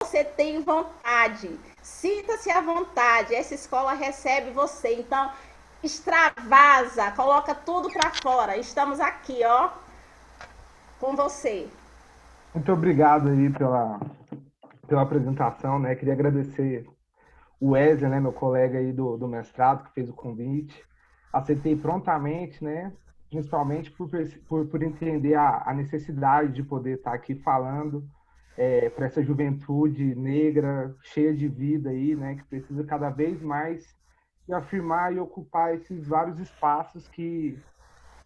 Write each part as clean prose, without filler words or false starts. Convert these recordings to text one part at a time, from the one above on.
você tem vontade. Sinta-se à vontade. Essa escola recebe você. Então, extravasa, coloca tudo para fora. Estamos aqui, ó, com você. Muito obrigado aí pela apresentação, né? Queria agradecer o Wesley, né, meu colega aí do mestrado, que fez o convite. Aceitei prontamente, né? Principalmente por entender a necessidade de poder estar aqui falando para essa juventude negra, cheia de vida aí, né? Que precisa cada vez mais se afirmar e ocupar esses vários espaços que,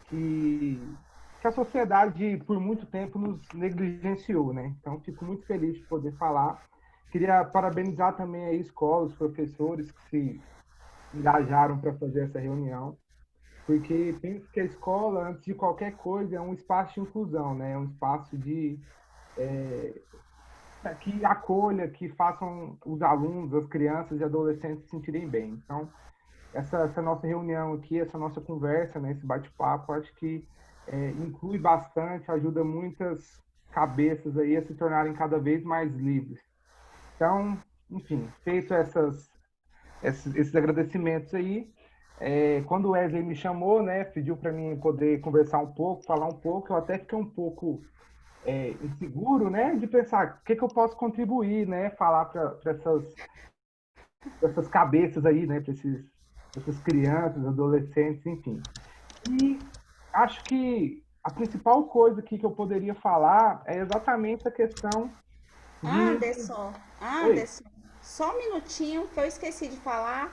que a sociedade, por muito tempo, nos negligenciou, né? Então, fico muito feliz de poder falar. Queria parabenizar também a escola, os professores que se engajaram para fazer essa reunião, porque penso que a escola, antes de qualquer coisa, é um espaço de inclusão, né? É um espaço que acolha, que façam os alunos, as crianças e adolescentes se sentirem bem. Então, essa nossa reunião aqui, essa nossa conversa, né, esse bate-papo, acho que inclui bastante, ajuda muitas cabeças aí a se tornarem cada vez mais livres. Então, enfim, feito esses agradecimentos aí, quando o Wesley me chamou, né, pediu para mim poder conversar um pouco, falar um pouco, eu até fiquei um pouco inseguro, né, de pensar o que, que eu posso contribuir, né, falar para essas cabeças aí, né, para essas crianças, adolescentes, enfim. E acho que a principal coisa aqui que eu poderia falar é exatamente a questão de. Anderson, Oi, Anderson, só um minutinho que eu esqueci de falar.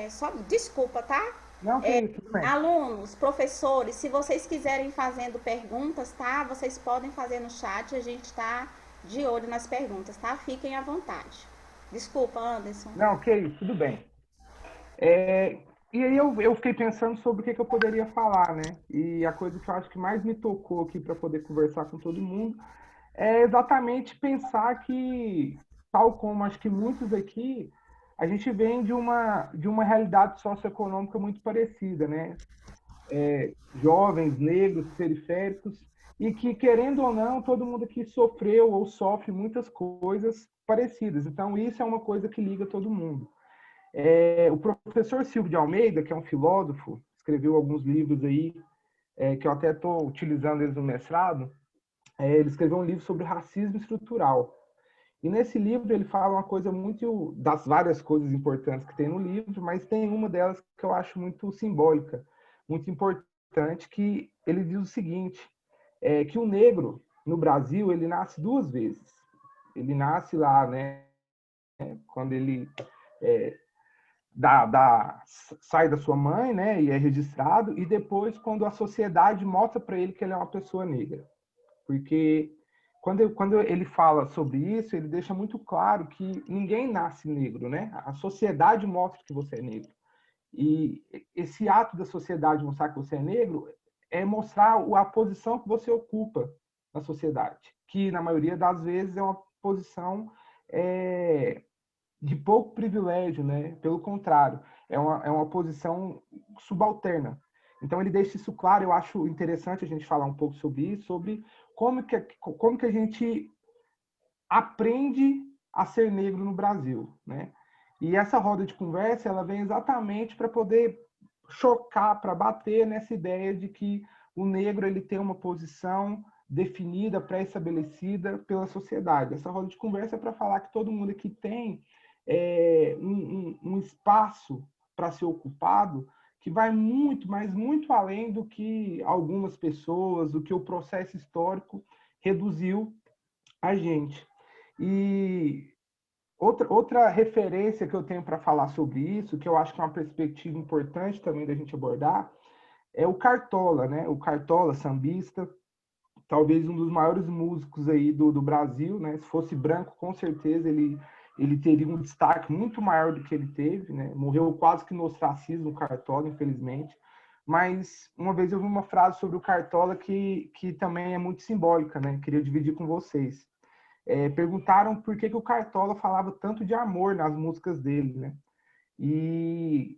Só desculpa, tá? não, que isso, tudo bem. Alunos, professores, se vocês quiserem fazendo perguntas, tá? Vocês podem fazer no chat, a gente tá de olho nas perguntas, tá? Fiquem à vontade. Desculpa, Anderson. Não, que isso, tudo bem. E aí eu fiquei pensando sobre o que, que eu poderia falar, né? E a coisa que eu acho que mais me tocou aqui para poder conversar com todo mundo é exatamente pensar que, tal como acho que muitos aqui, a gente vem de uma realidade socioeconômica muito parecida, né? Jovens, negros, periféricos, e que, querendo ou não, todo mundo aqui sofreu ou sofre muitas coisas parecidas. Então, isso é uma coisa que liga todo mundo. O professor Silvio de Almeida, que é um filósofo, escreveu alguns livros aí, que eu até estou utilizando eles no mestrado. Ele escreveu um livro sobre racismo estrutural. E nesse livro ele fala uma coisa muito, das várias coisas importantes que tem no livro, mas tem uma delas que eu acho muito simbólica, muito importante, que ele diz o seguinte, que o negro no Brasil ele nasce duas vezes. Ele nasce lá, né, quando ele é, sai da sua mãe, né, e é registrado, e depois quando a sociedade mostra para ele que ele é uma pessoa negra. Porque quando ele fala sobre isso, ele deixa muito claro que ninguém nasce negro, né? A sociedade mostra que você é negro. E esse ato da sociedade mostrar que você é negro é mostrar a posição que você ocupa na sociedade, que na maioria das vezes é uma posição é, de pouco privilégio, né? Pelo contrário, é uma posição subalterna. Então ele deixa isso claro, eu acho interessante a gente falar um pouco sobre isso, sobre como que a gente aprende a ser negro no Brasil, né? E essa roda de conversa, ela vem exatamente para poder chocar, para bater nessa ideia de que o negro ele tem uma posição definida, pré-estabelecida pela sociedade. Essa roda de conversa é para falar que todo mundo aqui tem um espaço para ser ocupado que vai muito, mas muito além do que algumas pessoas, do que o processo histórico reduziu a gente. E outra referência que eu tenho para falar sobre isso, que eu acho que é uma perspectiva importante também da gente abordar, é o Cartola, né? O Cartola, sambista, talvez um dos maiores músicos aí do Brasil, né? Se fosse branco, com certeza ele teria um destaque muito maior do que ele teve, né? Morreu quase que no ostracismo, o Cartola, infelizmente. Mas uma vez eu vi uma frase sobre o Cartola que também é muito simbólica, né? Queria dividir com vocês. Perguntaram por que o Cartola falava tanto de amor nas músicas dele, né? E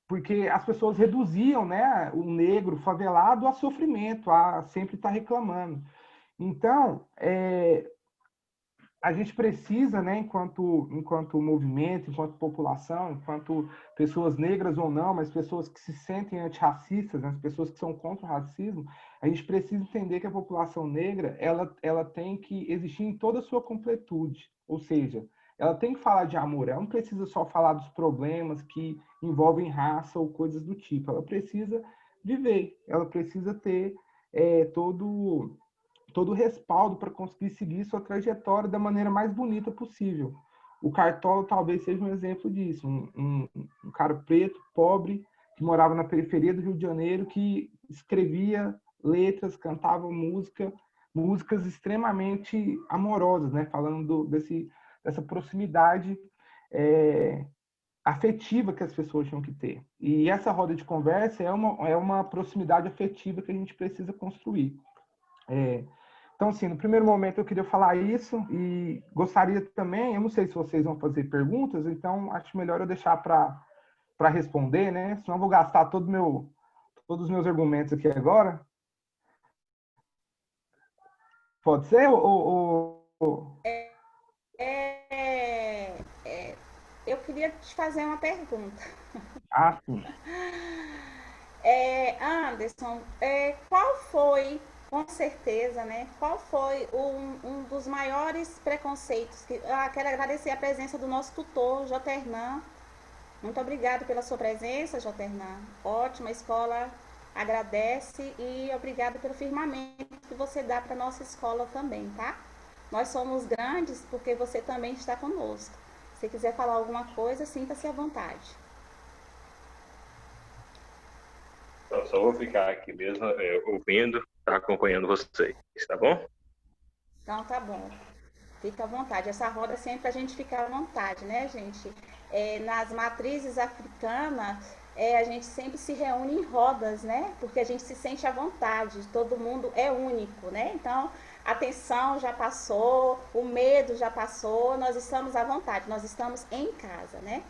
porque as pessoas reduziam, né, o negro favelado a sofrimento, a sempre estar reclamando. Então, a gente precisa, né, enquanto movimento, enquanto população, enquanto pessoas negras ou não, mas pessoas que se sentem antirracistas, né, as pessoas que são contra o racismo, a gente precisa entender que a população negra ela tem que existir em toda a sua completude, ou seja, ela tem que falar de amor, ela não precisa só falar dos problemas que envolvem raça ou coisas do tipo, ela precisa viver, ela precisa ter todo o respaldo para conseguir seguir sua trajetória da maneira mais bonita possível. O Cartola talvez seja um exemplo disso, um cara preto, pobre, que morava na periferia do Rio de Janeiro, que escrevia letras, cantava músicas extremamente amorosas, né? Falando dessa proximidade afetiva que as pessoas tinham que ter. E essa roda de conversa é uma proximidade afetiva que a gente precisa construir. Então, assim, no primeiro momento eu queria falar isso e gostaria também, eu não sei se vocês vão fazer perguntas, então acho melhor eu deixar para responder, né? Senão eu vou gastar todos os meus argumentos aqui agora. Pode ser? É, é, eu queria te fazer uma pergunta. Ah, sim. Anderson, qual foi, com certeza, né? Qual foi um dos maiores preconceitos? Quero agradecer a presença do nosso tutor, Joternan. Muito obrigado pela sua presença, Joternan. Ótima escola, agradece e obrigado pelo firmamento que você dá para nossa escola também, tá? Nós somos grandes porque você também está conosco. Se quiser falar alguma coisa, sinta-se à vontade. Eu só vou ficar aqui mesmo, ouvindo, tá acompanhando vocês, tá bom? Então tá bom. Fica à vontade. Essa roda é sempre a gente ficar à vontade, né, gente? Nas matrizes africanas, a gente sempre se reúne em rodas, né? Porque a gente se sente à vontade, todo mundo é único, né? Então, a tensão já passou, o medo já passou, nós estamos à vontade, nós estamos em casa, né?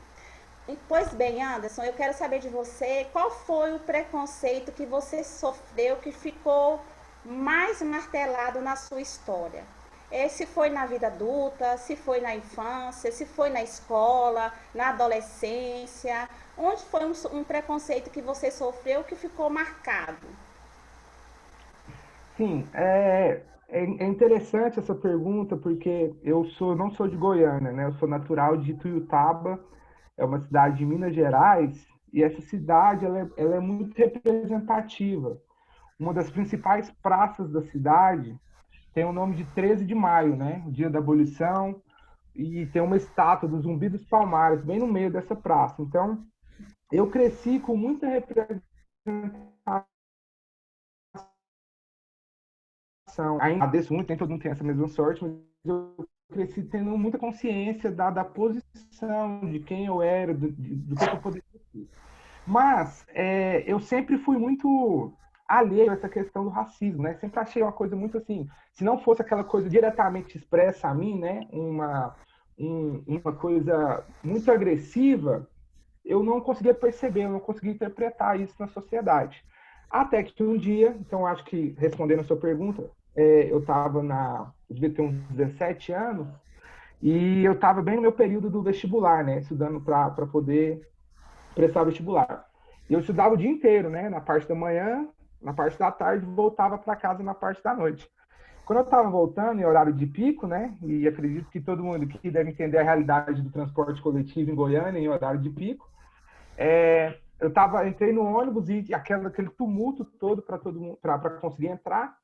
Pois bem, Anderson, eu quero saber de você qual foi o preconceito que você sofreu que ficou mais martelado na sua história. Se foi na vida adulta, se foi na infância, se foi na escola, na adolescência, onde foi um preconceito que você sofreu que ficou marcado? Sim, é interessante essa pergunta, porque não sou de Goiânia, né? Eu sou natural de Ituiutaba, é uma cidade de Minas Gerais, e essa cidade ela é muito representativa. Uma das principais praças da cidade tem o nome de 13 de maio, né? O dia da abolição, e tem uma estátua do Zumbi dos Palmares bem no meio dessa praça. Então, eu cresci com muita representação. Ainda agradeço muito, nem todo mundo tem essa mesma sorte, mas eu cresci tendo muita consciência da posição, de quem eu era, do que eu poderia ser. Mas eu sempre fui muito alheio a essa questão do racismo, né? Sempre achei uma coisa muito assim, se não fosse aquela coisa diretamente expressa a mim, né? Uma coisa muito agressiva, eu não conseguia perceber, eu não conseguia interpretar isso na sociedade. Até que um dia, então acho que respondendo a sua pergunta, eu devia ter uns 17 anos, e eu estava bem no meu período do vestibular, né? Estudando para poder prestar vestibular. E eu estudava o dia inteiro, né? Na parte da manhã, na parte da tarde, voltava para casa na parte da noite. Quando eu estava voltando em horário de pico, né? E acredito que todo mundo aqui deve entender a realidade do transporte coletivo em Goiânia em horário de pico. Entrei no ônibus e aquele tumulto todo para todo mundo, para conseguir entrar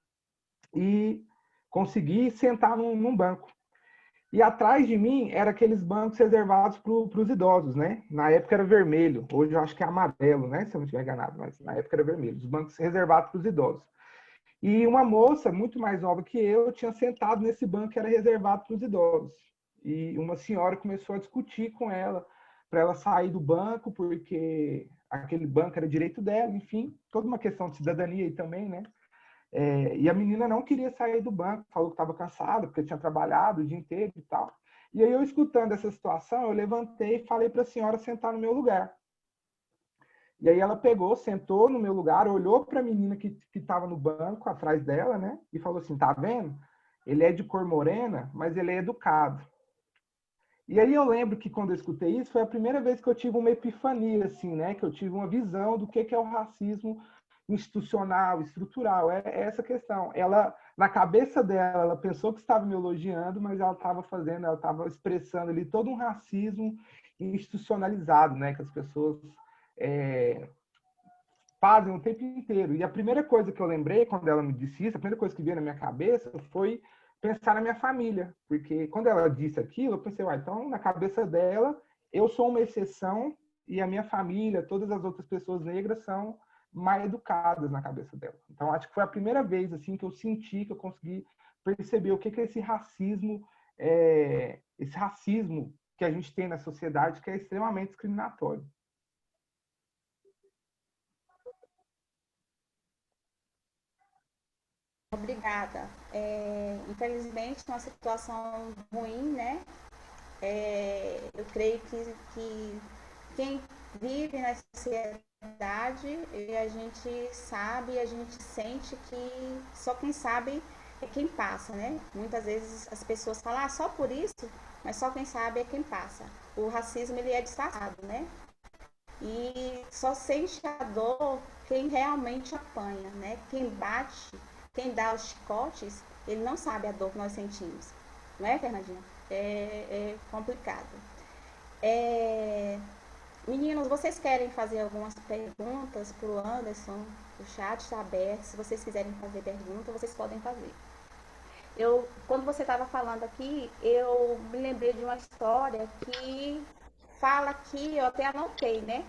e conseguir sentar num banco. E atrás de mim era aqueles bancos reservados para os idosos, né? Na época era vermelho, hoje eu acho que é amarelo, né? Se eu não estiver enganado, mas na época era vermelho. Os bancos reservados para os idosos. E uma moça muito mais nova que eu tinha sentado nesse banco que era reservado para os idosos. E uma senhora começou a discutir com ela para ela sair do banco, porque aquele banco era direito dela, enfim, toda uma questão de cidadania aí também, né? E a menina não queria sair do banco, falou que estava cansada, porque tinha trabalhado o dia inteiro e tal. E aí eu, escutando essa situação, eu levantei e falei para a senhora sentar no meu lugar. E aí ela pegou, sentou no meu lugar, olhou para a menina que estava no banco atrás dela, né? E falou assim, tá vendo? ele é de cor morena, mas ele é educado. E aí eu lembro que quando eu escutei isso, foi a primeira vez que eu tive uma epifania, assim, né? Que eu tive uma visão do que é o racismo institucional, estrutural. É essa questão. Ela, na cabeça dela, ela pensou que estava me elogiando, mas ela estava expressando ali todo um racismo institucionalizado, né? Que as pessoas é, fazem o tempo inteiro. E a primeira coisa que eu lembrei quando ela me disse isso, a primeira coisa que veio na minha cabeça foi pensar na minha família, porque quando ela disse aquilo, eu pensei, então na cabeça dela, eu sou uma exceção e a minha família, todas as outras pessoas negras são mal educadas na cabeça dela. Então acho que foi a primeira vez assim que eu senti, que eu consegui perceber o que é esse racismo que a gente tem na sociedade, que é extremamente discriminatório. Obrigada. Infelizmente, uma situação ruim, né? Eu creio que quem vive na sociedade, e a gente sabe, a gente sente que só quem sabe é quem passa, né? Muitas vezes as pessoas falam, só por isso, mas só quem sabe é quem passa. O racismo, ele é disfarçado, né? E só sente a dor quem realmente apanha, né? Quem bate, quem dá os chicotes, ele não sabe a dor que nós sentimos. Não é, Fernandinha? É complicado. É... Meninos, vocês querem fazer algumas perguntas para o Anderson? O chat está aberto. Se vocês quiserem fazer pergunta, vocês podem fazer. Quando você estava falando aqui, eu me lembrei de uma história que fala aqui, eu até anotei, né?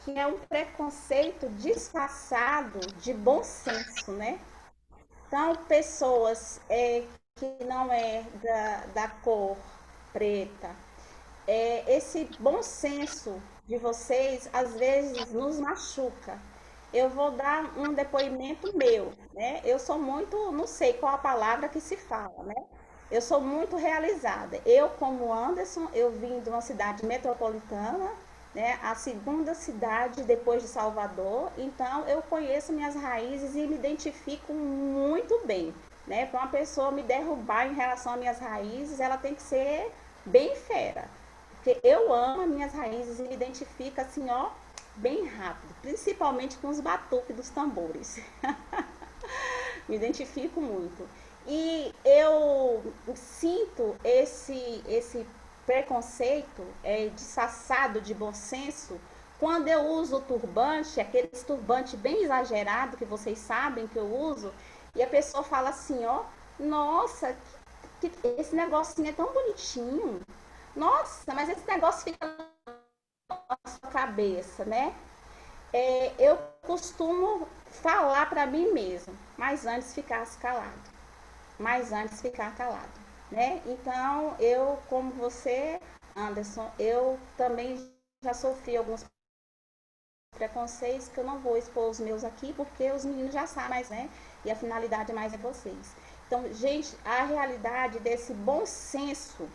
Que é um preconceito disfarçado de bom senso, né? Então, pessoas que não é da cor preta, esse bom senso de vocês às vezes nos machuca. Eu vou dar um depoimento meu, né? Eu sou muito, não sei qual a palavra que se fala, né? Eu sou muito realizada. Eu, como Anderson, eu vim de uma cidade metropolitana, né? A segunda cidade depois de Salvador. Então, eu conheço minhas raízes e me identifico muito bem, né? Para uma pessoa me derrubar em relação às minhas raízes, ela tem que ser bem fera. Porque eu amo as minhas raízes e me identifico assim, ó, bem rápido. Principalmente com os batuques dos tambores. Me identifico muito. E eu sinto esse preconceito disfarçado de bom senso quando eu uso o turbante, aqueles turbante bem exagerado que vocês sabem que eu uso, e a pessoa fala assim, ó, nossa, esse negocinho é tão bonitinho. Nossa, mas esse negócio fica na sua cabeça, né? Eu costumo falar para mim mesmo, mas antes ficasse calado. Mas antes ficar calado, né? Então, eu, como você, Anderson, eu também já sofri alguns preconceitos que eu não vou expor os meus aqui, porque os meninos já sabem mais, né? E a finalidade mais é vocês. Então, gente, a realidade desse bom senso,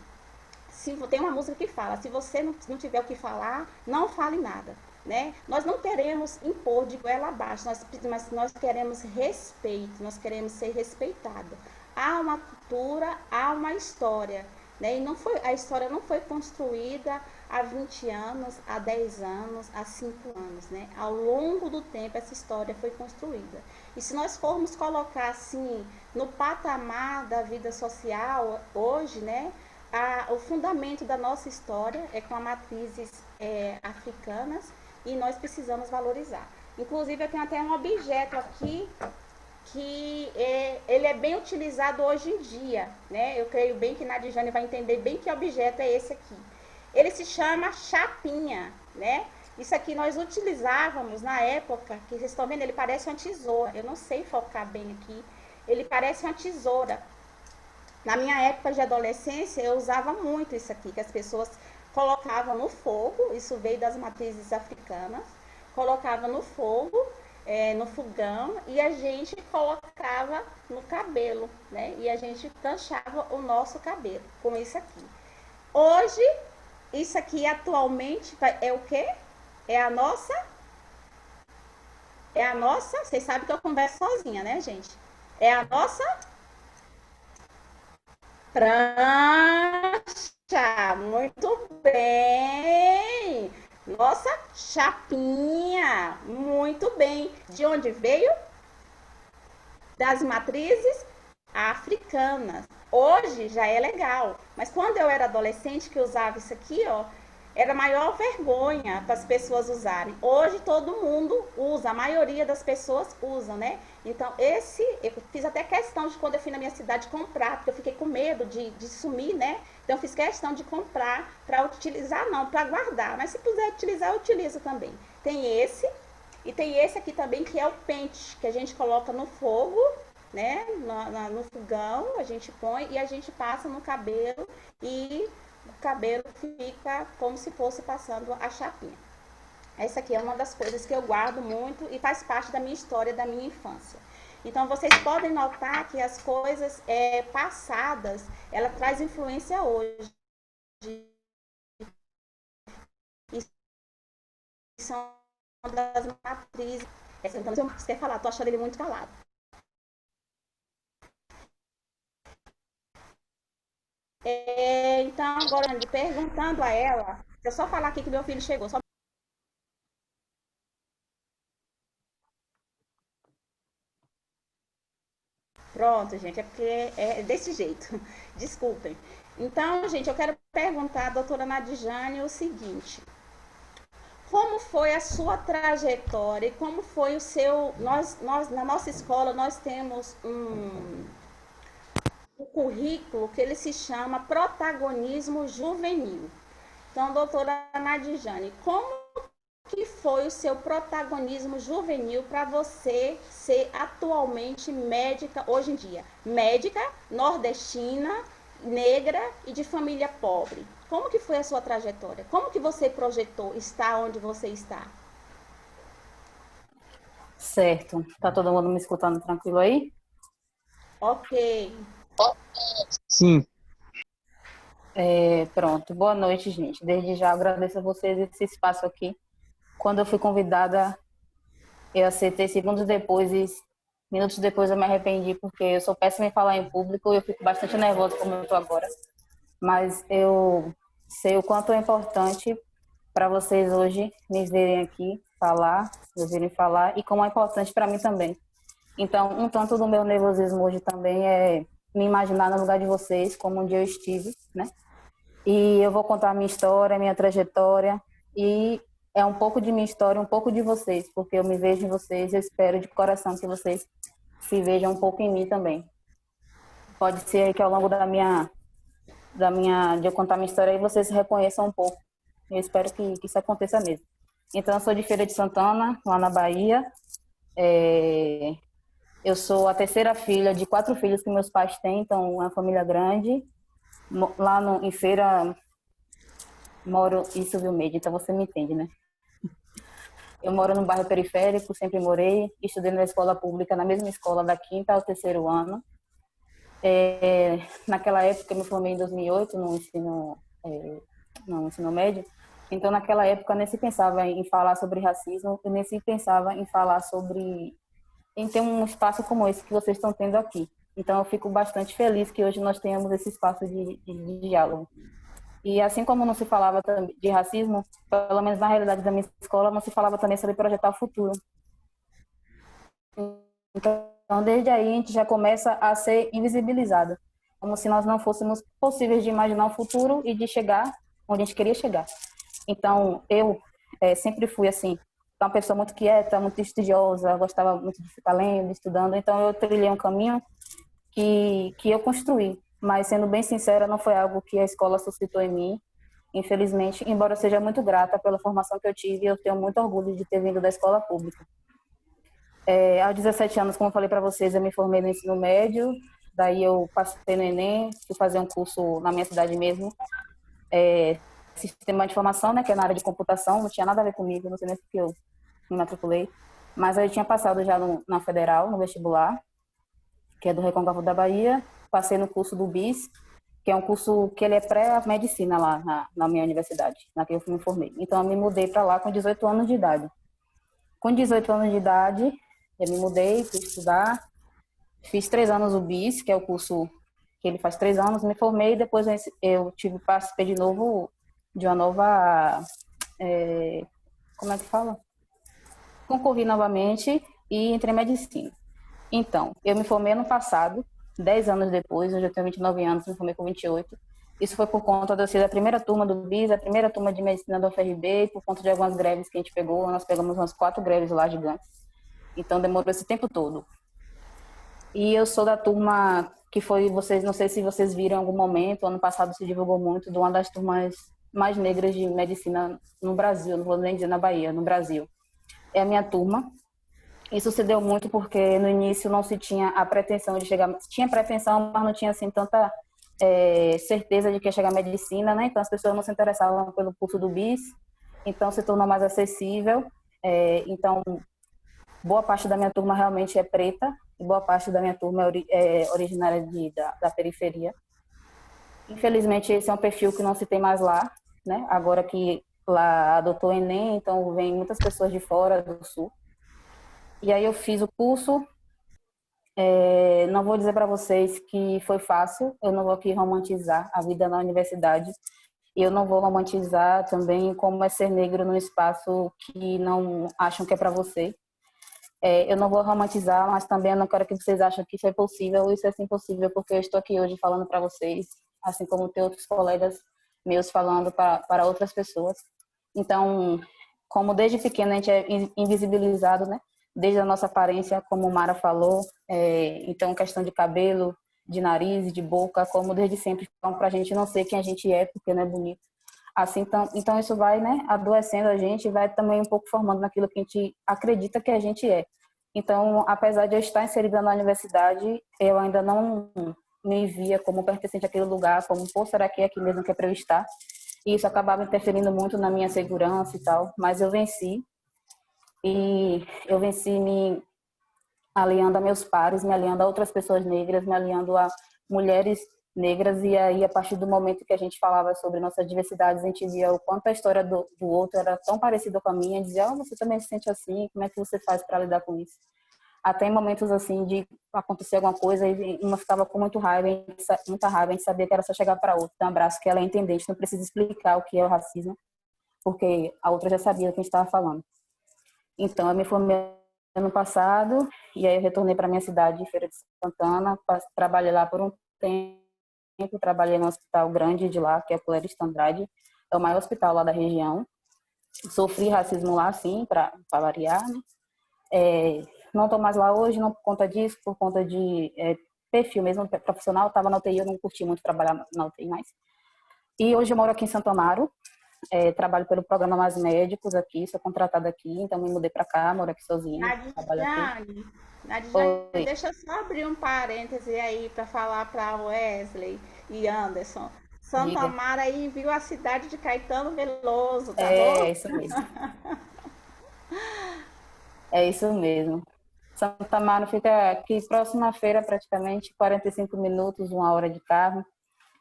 se tem uma música que fala, se você não tiver o que falar, não fale nada, né? Nós não queremos impor de goela abaixo, mas nós queremos respeito, nós queremos ser respeitados. Há uma cultura, há uma história, né? E a história não foi construída há 20 anos, há 10 anos, há 5 anos, né? Ao longo do tempo essa história foi construída. E se nós formos colocar assim no patamar da vida social hoje, né? O fundamento da nossa história é com matrizes africanas e nós precisamos valorizar. Inclusive eu tenho até um objeto aqui que ele é bem utilizado hoje em dia, né? Eu creio bem que Nadijane vai entender bem que objeto é esse aqui. Ele se chama chapinha, né? Isso aqui nós utilizávamos na época, que vocês estão vendo, ele parece uma tesoura. Eu não sei focar bem aqui. Ele parece uma tesoura. Na minha época de adolescência, eu usava muito isso aqui, que as pessoas colocavam no fogo, isso veio das matrizes africanas, colocavam no fogo, no fogão, e a gente colocava no cabelo, né? E a gente planchava o nosso cabelo com isso aqui. Hoje, isso aqui atualmente é o quê? É a nossa, vocês sabem que eu converso sozinha, né, gente? É a nossa Prancha, muito bem. Nossa, chapinha, muito bem. De onde veio? Das matrizes africanas. Hoje já é legal, mas quando eu era adolescente que usava isso aqui, ó, era a maior vergonha para as pessoas usarem. Hoje todo mundo usa, a maioria das pessoas usam, né? Então esse, eu fiz até questão de quando eu fui na minha cidade comprar, porque eu fiquei com medo de sumir, né? Então eu fiz questão de comprar para utilizar, não, para guardar. Mas se puder utilizar, eu utilizo também. Tem esse e tem esse aqui também que é o pente, que a gente coloca no fogo, né? No fogão, a gente põe e a gente passa no cabelo e o cabelo fica como se fosse passando a chapinha. Essa aqui é uma das coisas que eu guardo muito e faz parte da minha história, da minha infância. Então vocês podem notar que as coisas passadas, ela traz influência hoje. E são das matrizes. Então, você quer falar, tô achando ele muito calado. Então, agora, perguntando a ela, deixa eu só falar aqui que meu filho chegou. Só... Pronto, gente, é porque é desse jeito. Desculpem. Então, gente, eu quero perguntar à doutora Nadjane o seguinte: como foi a sua trajetória e como foi o seu. Nós na nossa escola, nós temos um currículo que ele se chama Protagonismo Juvenil. Então, doutora Nadjane, como que foi o seu protagonismo juvenil para você ser atualmente médica hoje em dia? Médica, nordestina, negra e de família pobre. Como que foi a sua trajetória? Como que você projetou estar onde você está? Certo. Tá todo mundo me escutando tranquilo aí? Ok. Sim, Pronto. Boa noite, gente. Desde já agradeço a vocês esse espaço aqui. Quando eu fui convidada, eu aceitei minutos depois eu me arrependi, porque eu sou péssima em falar em público e eu fico bastante nervosa como eu estou agora. Mas eu sei o quanto é importante para vocês hoje me verem aqui falar, me ouvirem falar, e como é importante para mim também. Então, um tanto do meu nervosismo hoje também é me imaginar no lugar de vocês, como um dia eu estive, né? E eu vou contar a minha história, a minha trajetória, e é um pouco de minha história, um pouco de vocês, porque eu me vejo em vocês, eu espero de coração que vocês se vejam um pouco em mim também. Pode ser que ao longo de eu contar minha história aí vocês se reconheçam um pouco. Eu espero que isso aconteça mesmo. Então, eu sou de Feira de Santana, lá na Bahia. Eu sou a terceira filha de 4 filhos que meus pais têm, então uma família grande. Lá em Feira moro em Silvio Meide, então você me entende, né? Eu moro num bairro periférico, sempre morei, estudei na escola pública, na mesma escola da quinta ao terceiro ano. Naquela época, eu me formei em 2008 no ensino médio, então naquela época nem se pensava em falar sobre racismo, e nem se pensava em falar em ter um espaço como esse que vocês estão tendo aqui. Então eu fico bastante feliz que hoje nós tenhamos esse espaço de diálogo. E assim como não se falava de racismo, pelo menos na realidade da minha escola, não se falava também sobre projetar o futuro. Então, desde aí, a gente já começa a ser invisibilizado, como se nós não fôssemos possíveis de imaginar o futuro e de chegar onde a gente queria chegar. Então, eu sempre fui assim, uma pessoa muito quieta, muito estudiosa, gostava muito de ficar lendo, estudando. Então, eu trilhei um caminho que eu construí. Mas, sendo bem sincera, não foi algo que a escola suscitou em mim, infelizmente. Embora eu seja muito grata pela formação que eu tive, eu tenho muito orgulho de ter vindo da escola pública. Aos 17 anos, como eu falei para vocês, eu me formei no ensino médio, daí eu passei no Enem, fui fazer um curso na minha cidade mesmo, sistema de informação, né, que é na área de computação, não tinha nada a ver comigo, não sei nem porque eu me matriculei, mas eu tinha passado já na Federal, no vestibular, que é do Recôncavo da Bahia, passei no curso do BIS, que é um curso que ele é pré-medicina lá na minha universidade, na que eu me formei. Então, eu me mudei para lá com 18 anos de idade. Com 18 anos de idade, eu me mudei, fui estudar, fiz 3 anos o BIS, que é o curso que ele faz 3 anos, me formei e depois eu participei de novo de uma nova, como é que fala? Concorri novamente e entrei em medicina. Então, eu me formei ano passado, 10 anos depois, hoje eu tenho 29 anos, me formei com 28. Isso foi por conta de eu ser a primeira turma do BIS, a primeira turma de medicina da UFRB, por conta de algumas greves que a gente pegou. Nós pegamos umas 4 greves lá gigantes. Então, demorou esse tempo todo. E eu sou da turma que foi, vocês, não sei se vocês viram em algum momento, ano passado se divulgou muito, de uma das turmas mais negras de medicina no Brasil, não vou nem dizer na Bahia, no Brasil. É a minha turma. Isso se deu muito porque no início não se tinha a pretensão de chegar, tinha pretensão, mas não tinha assim tanta certeza de que ia chegar à medicina, né? Então as pessoas não se interessavam pelo curso do BIS, então se tornou mais acessível. Então boa parte da minha turma realmente é preta e boa parte da minha turma é originária da periferia. Infelizmente esse é um perfil que não se tem mais lá, né? Agora que lá adotou o Enem, então vem muitas pessoas de fora do Sul. E aí eu fiz o curso. Não vou dizer para vocês que foi fácil, eu não vou aqui romantizar a vida na universidade. E eu não vou romantizar também como é ser negro num espaço que não acham que é para você. Eu não vou romantizar, mas também eu não quero que vocês achem que isso é possível. Isso é sim possível, porque eu estou aqui hoje falando para vocês, assim como tem outros colegas meus falando para outras pessoas. Então, como desde pequena a gente é invisibilizado, né? Desde a nossa aparência, como Mara falou, então questão de cabelo, de nariz, de boca, como desde sempre falam para a gente não ser quem a gente é, porque não é bonito. Assim, então isso vai, né, adoecendo a gente, vai também um pouco formando naquilo que a gente acredita que a gente é. Então, apesar de eu estar inserida na universidade, eu ainda não me via como pertencente àquele lugar, como, pô, será que é aqui mesmo que é para eu estar? E isso acabava interferindo muito na minha segurança e tal, mas eu venci. E eu venci me aliando a meus pares, me aliando a outras pessoas negras, me aliando a mulheres negras. E aí, a partir do momento que a gente falava sobre nossas diversidades, a gente via o quanto a história do outro era tão parecida com a minha. Dizia, você também se sente assim? Como é que você faz para lidar com isso? Até em momentos assim de acontecer alguma coisa e uma ficava com muita raiva, a gente sabia que era só chegar para outra, dar um abraço, que ela é entendente, não precisa explicar o que é o racismo, porque a outra já sabia o que a gente estava falando. Então, eu me formei ano passado e aí eu retornei para minha cidade, Feira de Santana, trabalhei lá por um tempo, trabalhei no hospital grande de lá, que é o Clérito Andrade, é o maior hospital lá da região. Sofri racismo lá, sim, para variar, né? Não estou mais lá hoje, não por conta disso, por conta de perfil mesmo profissional. Estava na UTI, eu não curti muito trabalhar na UTI mais. E hoje eu moro aqui em Santo Amaro, trabalho pelo programa Mais Médicos aqui, sou contratada aqui, então me mudei para cá, moro aqui sozinha. Nadiane, deixa eu só abrir um parêntese aí para falar para Wesley e Anderson. Santo Amaro aí viu a cidade de Caetano Veloso, tá bom? É isso mesmo. É isso mesmo. Santo Amaro fica aqui próximo à feira, praticamente 45 minutos, 1 hora de carro.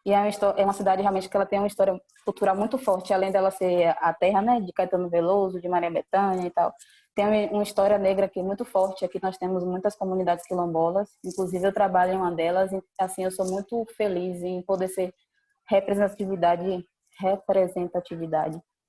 E é uma cidade realmente que ela tem uma história cultural muito forte, além dela ser a terra, né, de Caetano Veloso, de Maria Bethânia e tal. Tem uma história negra aqui muito forte. Aqui nós temos muitas comunidades quilombolas, inclusive eu trabalho em uma delas. E, assim, eu sou muito feliz em poder ser representatividade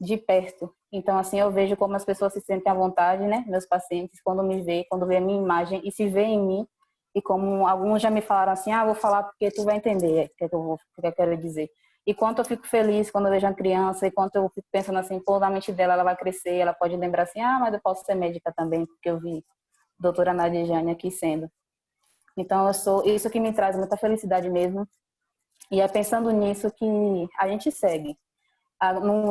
de perto. Então, assim, eu vejo como as pessoas se sentem à vontade, né, meus pacientes, quando me vê, quando vê a minha imagem e se vê em mim. E como alguns já me falaram assim, vou falar porque tu vai entender o que eu quero dizer. E quanto eu fico feliz quando eu vejo uma criança, e quanto eu fico pensando assim, pô, na mente dela ela vai crescer, ela pode lembrar assim, mas eu posso ser médica também, porque eu vi a doutora Nadia Jane aqui sendo. Então, isso que me traz muita felicidade mesmo. E é pensando nisso que a gente segue.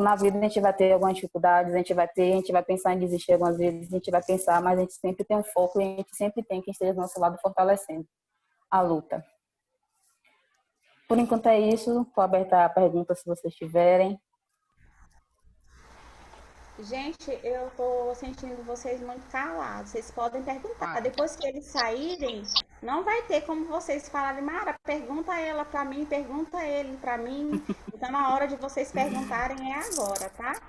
Na vida a gente vai ter algumas dificuldades, a gente vai pensar em desistir algumas vezes, a gente vai pensar, mas a gente sempre tem um foco e a gente sempre tem quem esteja do nosso lado fortalecendo a luta. Por enquanto é isso, estou aberta a perguntas se vocês tiverem. Gente, eu tô sentindo vocês muito calados. Vocês podem perguntar. Depois que eles saírem, não vai ter como vocês falarem, Mara, pergunta ela pra mim, pergunta ele pra mim. Então, na hora de vocês perguntarem é agora, tá?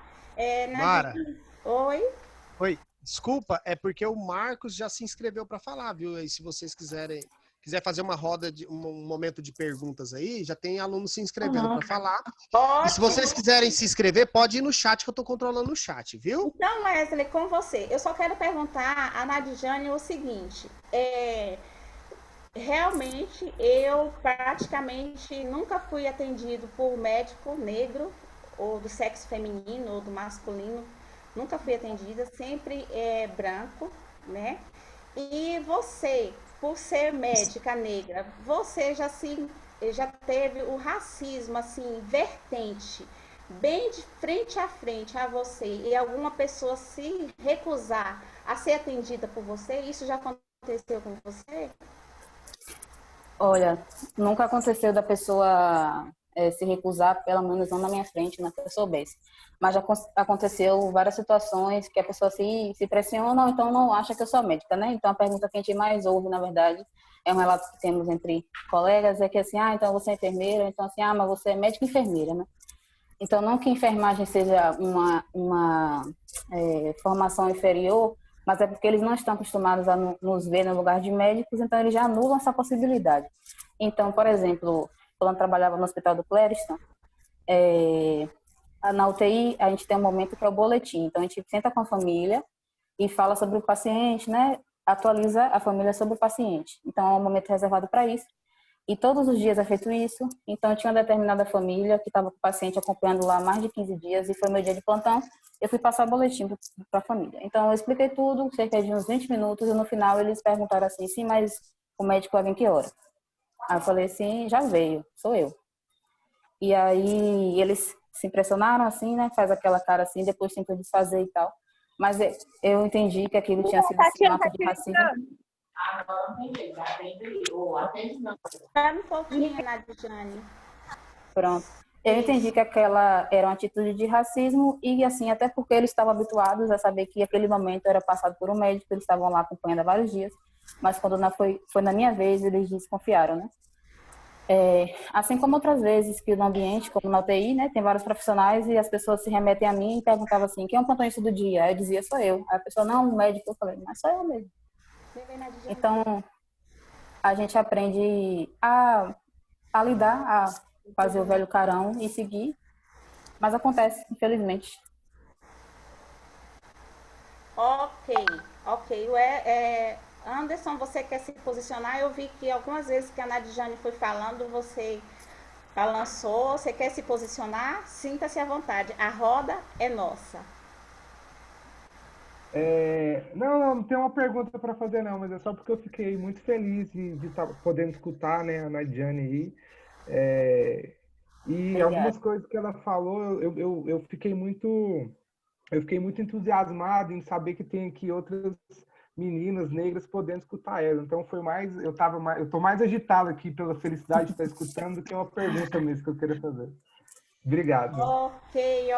Mara. Oi? Oi. Desculpa, é porque o Marcos já se inscreveu para falar, viu? E se vocês quiserem quiser fazer uma roda, um momento de perguntas aí, já tem aluno se inscrevendo para falar. Ótimo. E se vocês quiserem se inscrever, pode ir no chat, que eu estou controlando o chat, viu? Então, Wesley, com você, eu só quero perguntar a Nadjane o seguinte, realmente eu praticamente nunca fui atendido por médico negro, ou do sexo feminino, ou do masculino, nunca fui atendida, sempre branco, né? E você, por ser médica negra, você já teve o racismo, assim, vertente, bem de frente a frente a você, e alguma pessoa se recusar a ser atendida por você? Isso já aconteceu com você? Olha, nunca aconteceu da pessoa se recusar, pelo menos não na minha frente, não que eu soubesse. Mas já aconteceu várias situações que a pessoa se pressiona ou então não acha que eu sou médica, né? Então a pergunta que a gente mais ouve, na verdade, é um relato que temos entre colegas, é que assim, então você é enfermeira, então assim, mas você é médica e enfermeira, né? Então não que enfermagem seja uma formação inferior, mas é porque eles não estão acostumados a nos ver no lugar de médicos, então eles já anulam essa possibilidade. Então, por exemplo, quando eu trabalhava no Hospital do Clériston, na UTI a gente tem um momento que é o boletim. Então a gente senta com a família e fala sobre o paciente, né? Atualiza a família sobre o paciente. Então é um momento reservado para isso. E todos os dias é feito isso. Então tinha uma determinada família que estava com o paciente acompanhando lá há mais de 15 dias e foi meu dia de plantão. Eu fui passar o boletim para a família. Então eu expliquei tudo, cerca de uns 20 minutos, e no final eles perguntaram assim, sim, mas o médico vai vir que hora? Aí eu falei assim, já veio, sou eu. E aí eles se impressionaram assim, né? Faz aquela cara assim, depois tentam desfazer e tal. Mas eu entendi que aquilo tinha sido um ato de racismo. Espera um pouquinho, Nadjane. Pronto. Eu entendi que aquela era uma atitude de racismo e, assim, até porque eles estavam habituados a saber que aquele momento era passado por um médico, eles estavam lá acompanhando há vários dias, mas quando foi na minha vez, eles desconfiaram, né? Assim como outras vezes que no ambiente, como na UTI, né, tem vários profissionais e as pessoas se remetem a mim e perguntavam assim, quem é o plantonista do dia? Aí eu dizia, sou eu. Aí a pessoa, não, o médico. Eu falei, mas sou eu mesmo. Então, a gente aprende a lidar, a fazer o velho carão e seguir, mas acontece, infelizmente. Ok. Anderson, você quer se posicionar? Eu vi que algumas vezes que a Nadjane foi falando, você balançou. Você quer se posicionar? Sinta-se à vontade. A roda é nossa. Não tem uma pergunta para fazer não, mas é só porque eu fiquei muito feliz de estar podendo escutar, né, a Nadjane aí. E Obrigada. algumas coisas que ela falou, eu fiquei muito entusiasmado em saber que tem aqui outras meninas negras podendo escutar ela. Então eu tô mais agitado aqui pela felicidade de estar escutando do que uma pergunta mesmo que eu queria fazer. Obrigado. Ok.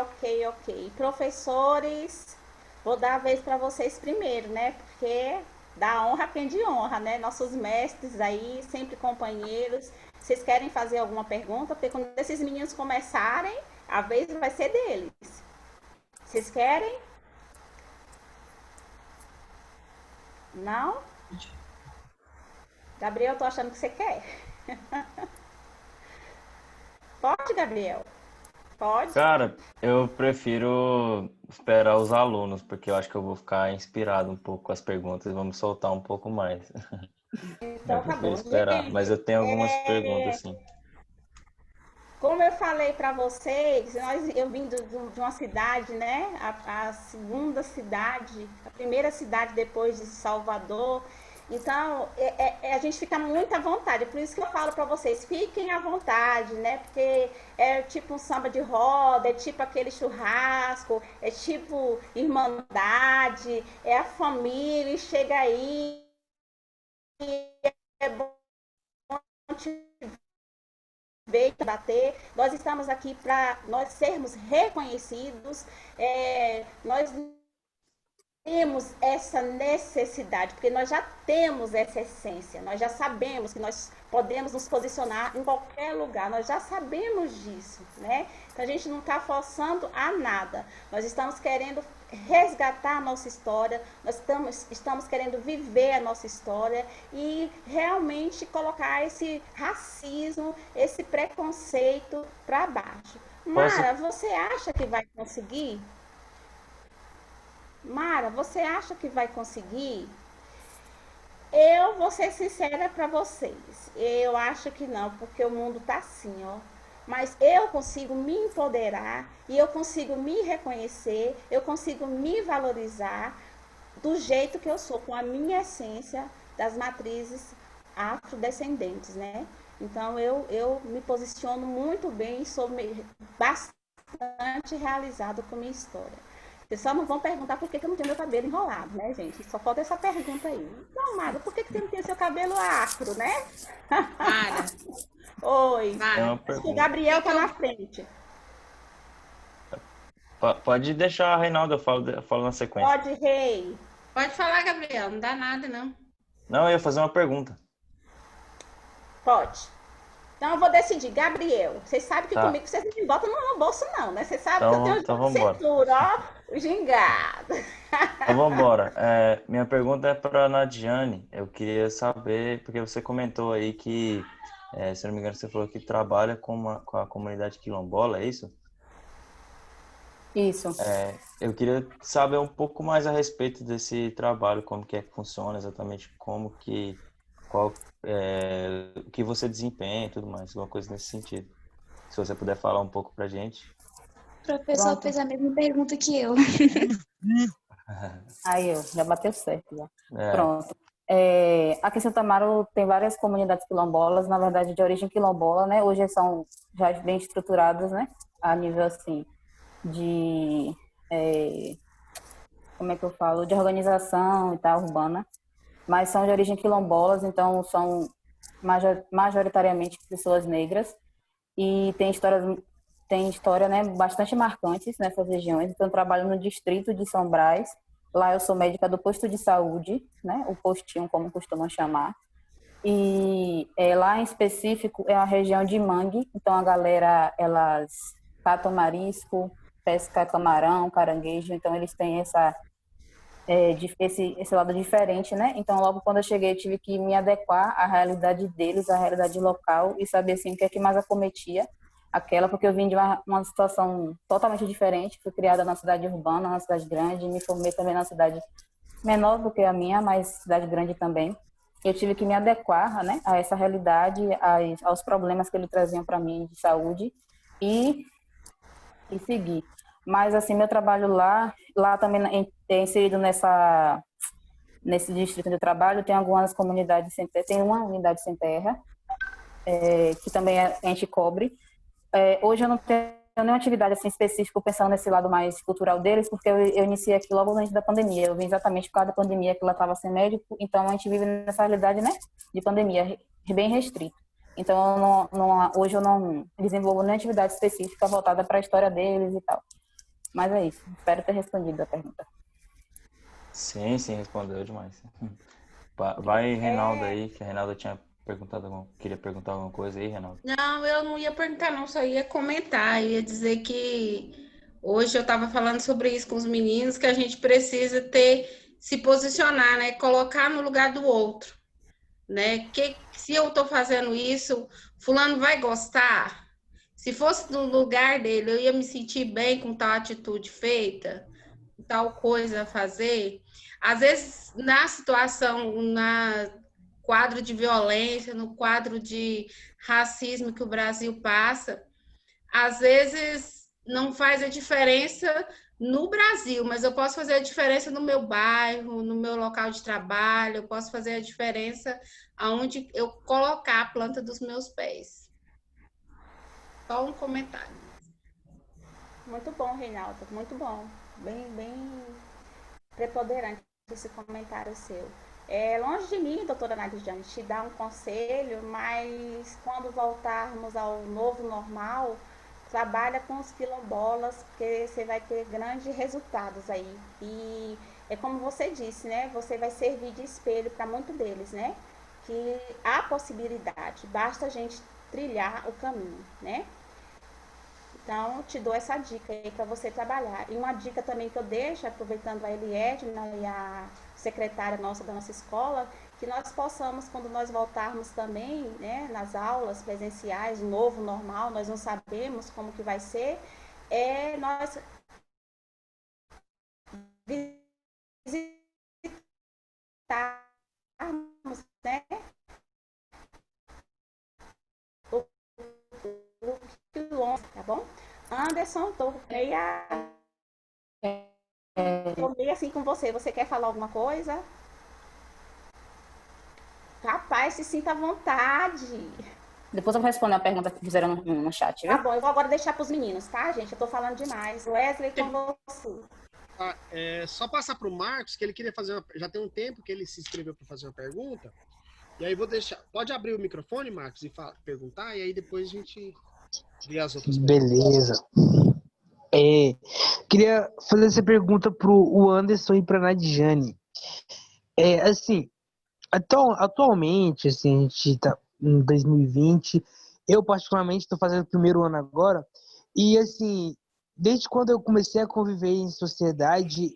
Professores, vou dar a vez para vocês primeiro, né? Porque dá honra a quem de honra, né? Nossos mestres aí, sempre companheiros. Vocês querem fazer alguma pergunta? Porque quando esses meninos começarem, a vez vai ser deles. Vocês querem? Não? Gabriel, tô achando que você quer. Pode, Gabriel? Pode? Cara, eu prefiro esperar os alunos, porque eu acho que eu vou ficar inspirado um pouco com as perguntas e vamos soltar um pouco mais. Então Eu tá prefiro bom. esperar, Gente, mas eu tenho algumas perguntas, sim. como eu falei para vocês, eu vim de uma cidade, né? A segunda cidade, a primeira cidade depois de Salvador. Então, a gente fica muito à vontade. É por isso que eu falo para vocês, fiquem à vontade, né? Porque é tipo um samba de roda, é tipo aquele churrasco, é tipo irmandade, é a família, e chega aí, é bom te ver, bater. Nós estamos aqui para nós sermos reconhecidos, nós temos essa necessidade, porque nós já temos essa essência, nós já sabemos que nós podemos nos posicionar em qualquer lugar, nós já sabemos disso, né? Então a gente não está forçando a nada, nós estamos querendo resgatar a nossa história, nós estamos querendo viver a nossa história e realmente colocar esse racismo, esse preconceito para baixo. Posso? Mara, você acha que vai conseguir? Mara, você acha que vai conseguir? Eu vou ser sincera para vocês. Eu acho que não, porque o mundo tá assim, ó. Mas eu consigo me empoderar e eu consigo me reconhecer, eu consigo me valorizar do jeito que eu sou, com a minha essência das matrizes afrodescendentes, né? Então eu me posiciono muito bem e sou bastante realizada com a minha história. Vocês só não vão perguntar por que eu não tenho meu cabelo enrolado, né, gente? Só falta essa pergunta aí. Não, Mara, por que você não tem seu cabelo afro, né? Mara, Oi. Tem uma Mara, Acho que o pergunta. Gabriel tá na frente. Pode deixar, Reinaldo, eu falo na sequência. Pode, rei. pode falar, Gabriel, não dá nada, não. Não, eu ia fazer uma pergunta. Pode. Então eu vou decidir. Gabriel, vocês sabem que Tá. comigo vocês não me botam no bolso, não, né? Vocês sabem que eu tenho Então jogo de vambora. cintura, ó. O gingado. Então vamos embora. Minha pergunta é para a Nadiane. Eu queria saber, porque você comentou aí que, se não me engano, você falou que trabalha com a comunidade quilombola, é isso? Isso. Eu queria saber um pouco mais a respeito desse trabalho, como que é que funciona exatamente, o que você desempenha e tudo mais, alguma coisa nesse sentido. Se você puder falar um pouco pra gente. O professor Pronto. fez a mesma pergunta que eu. Aí eu, já bateu certo. Já. É, Pronto. Aqui em Santa Amaro tem várias comunidades quilombolas, na verdade de origem quilombola, né? Hoje são já bem estruturadas, né? A nível assim de, como é que eu falo, de organização e tal, urbana, mas são de origem quilombolas, então são majoritariamente pessoas negras e tem história, né, bastante marcantes nessas regiões. Então eu trabalho no distrito de São Brás. Lá eu sou médica do posto de saúde, né, o postinho como costumam chamar. E lá em específico é a região de Mangue, então a galera, elas catam marisco, pesca camarão, caranguejo, então eles têm esse lado diferente, né? Então logo quando eu cheguei eu tive que me adequar à realidade deles, à realidade local e saber assim o que é que mais acometia porque eu vim de uma situação totalmente diferente, fui criada na cidade urbana, na cidade grande, me formei também na cidade menor do que a minha, mas cidade grande também. Eu tive que me adequar, né, a essa realidade, aos problemas que eles traziam para mim de saúde e seguir. Mas, assim, meu trabalho lá também é inserido nesse distrito onde eu trabalho, tem algumas comunidades sem terra, tem uma unidade sem terra, que também a gente cobre. Hoje eu não tenho nenhuma atividade assim, específica pensando nesse lado mais cultural deles, porque eu iniciei aqui logo antes da pandemia. Eu vim exatamente por causa da pandemia, que ela estava sem médico, então a gente vive nessa realidade, né, de pandemia, bem restrito. Então, hoje eu não desenvolvo nenhuma atividade específica voltada para a história deles e tal. Mas é isso. Espero ter respondido a pergunta. sim, respondeu demais. Vai, Reinaldo, aí, que a Reinaldo queria perguntar alguma coisa aí, Reinaldo. Não, eu não ia perguntar, não, só ia comentar. Eu ia dizer que hoje eu estava falando sobre isso com os meninos, que a gente precisa se posicionar, né? Colocar no lugar do outro, né? Que se eu estou fazendo isso, fulano vai gostar? Se fosse no lugar dele, eu ia me sentir bem com tal atitude feita, tal coisa a fazer. Às vezes, na situação, quadro de violência, no quadro de racismo que o Brasil passa, às vezes não faz a diferença no Brasil, mas eu posso fazer a diferença no meu bairro, no meu local de trabalho, eu posso fazer a diferença aonde eu colocar a planta dos meus pés. Só um comentário. Muito bom, Reinaldo. Muito bom. Bem preponderante esse comentário seu. Longe de mim, doutora Nadiane, te dar um conselho, mas quando voltarmos ao novo normal, trabalha com os quilombolas, porque você vai ter grandes resultados aí. E é como você disse, né? Você vai servir de espelho para muitos deles, né? Que há possibilidade, basta a gente trilhar o caminho, né? Então, te dou essa dica aí para você trabalhar. E uma dica também que eu deixo, aproveitando a Eliedna e a secretária nossa da nossa escola, que nós possamos, quando nós voltarmos também, né, nas aulas presenciais, novo, normal, nós não sabemos como que vai ser, nós visitarmos, né, o quilômetro, tá bom? Anderson, tô meio assim com você. Você quer falar alguma coisa? Rapaz, se sinta à vontade. Depois eu vou responder a pergunta que fizeram no chat, Tá viu? bom, eu vou agora deixar para os meninos, tá, gente? Eu tô falando demais. Wesley, com você. Só passar para o Marcos, que ele queria fazer já tem um tempo que ele se inscreveu para fazer uma pergunta. E aí vou deixar. Pode abrir o microfone, Marcos, e perguntar, e aí depois a gente vê as outras perguntas. Beleza. Queria fazer essa pergunta pro Anderson e pra Nadiane. Assim, atualmente, assim, a gente tá em 2020, eu particularmente estou fazendo o primeiro ano agora, e assim, desde quando eu comecei a conviver em sociedade,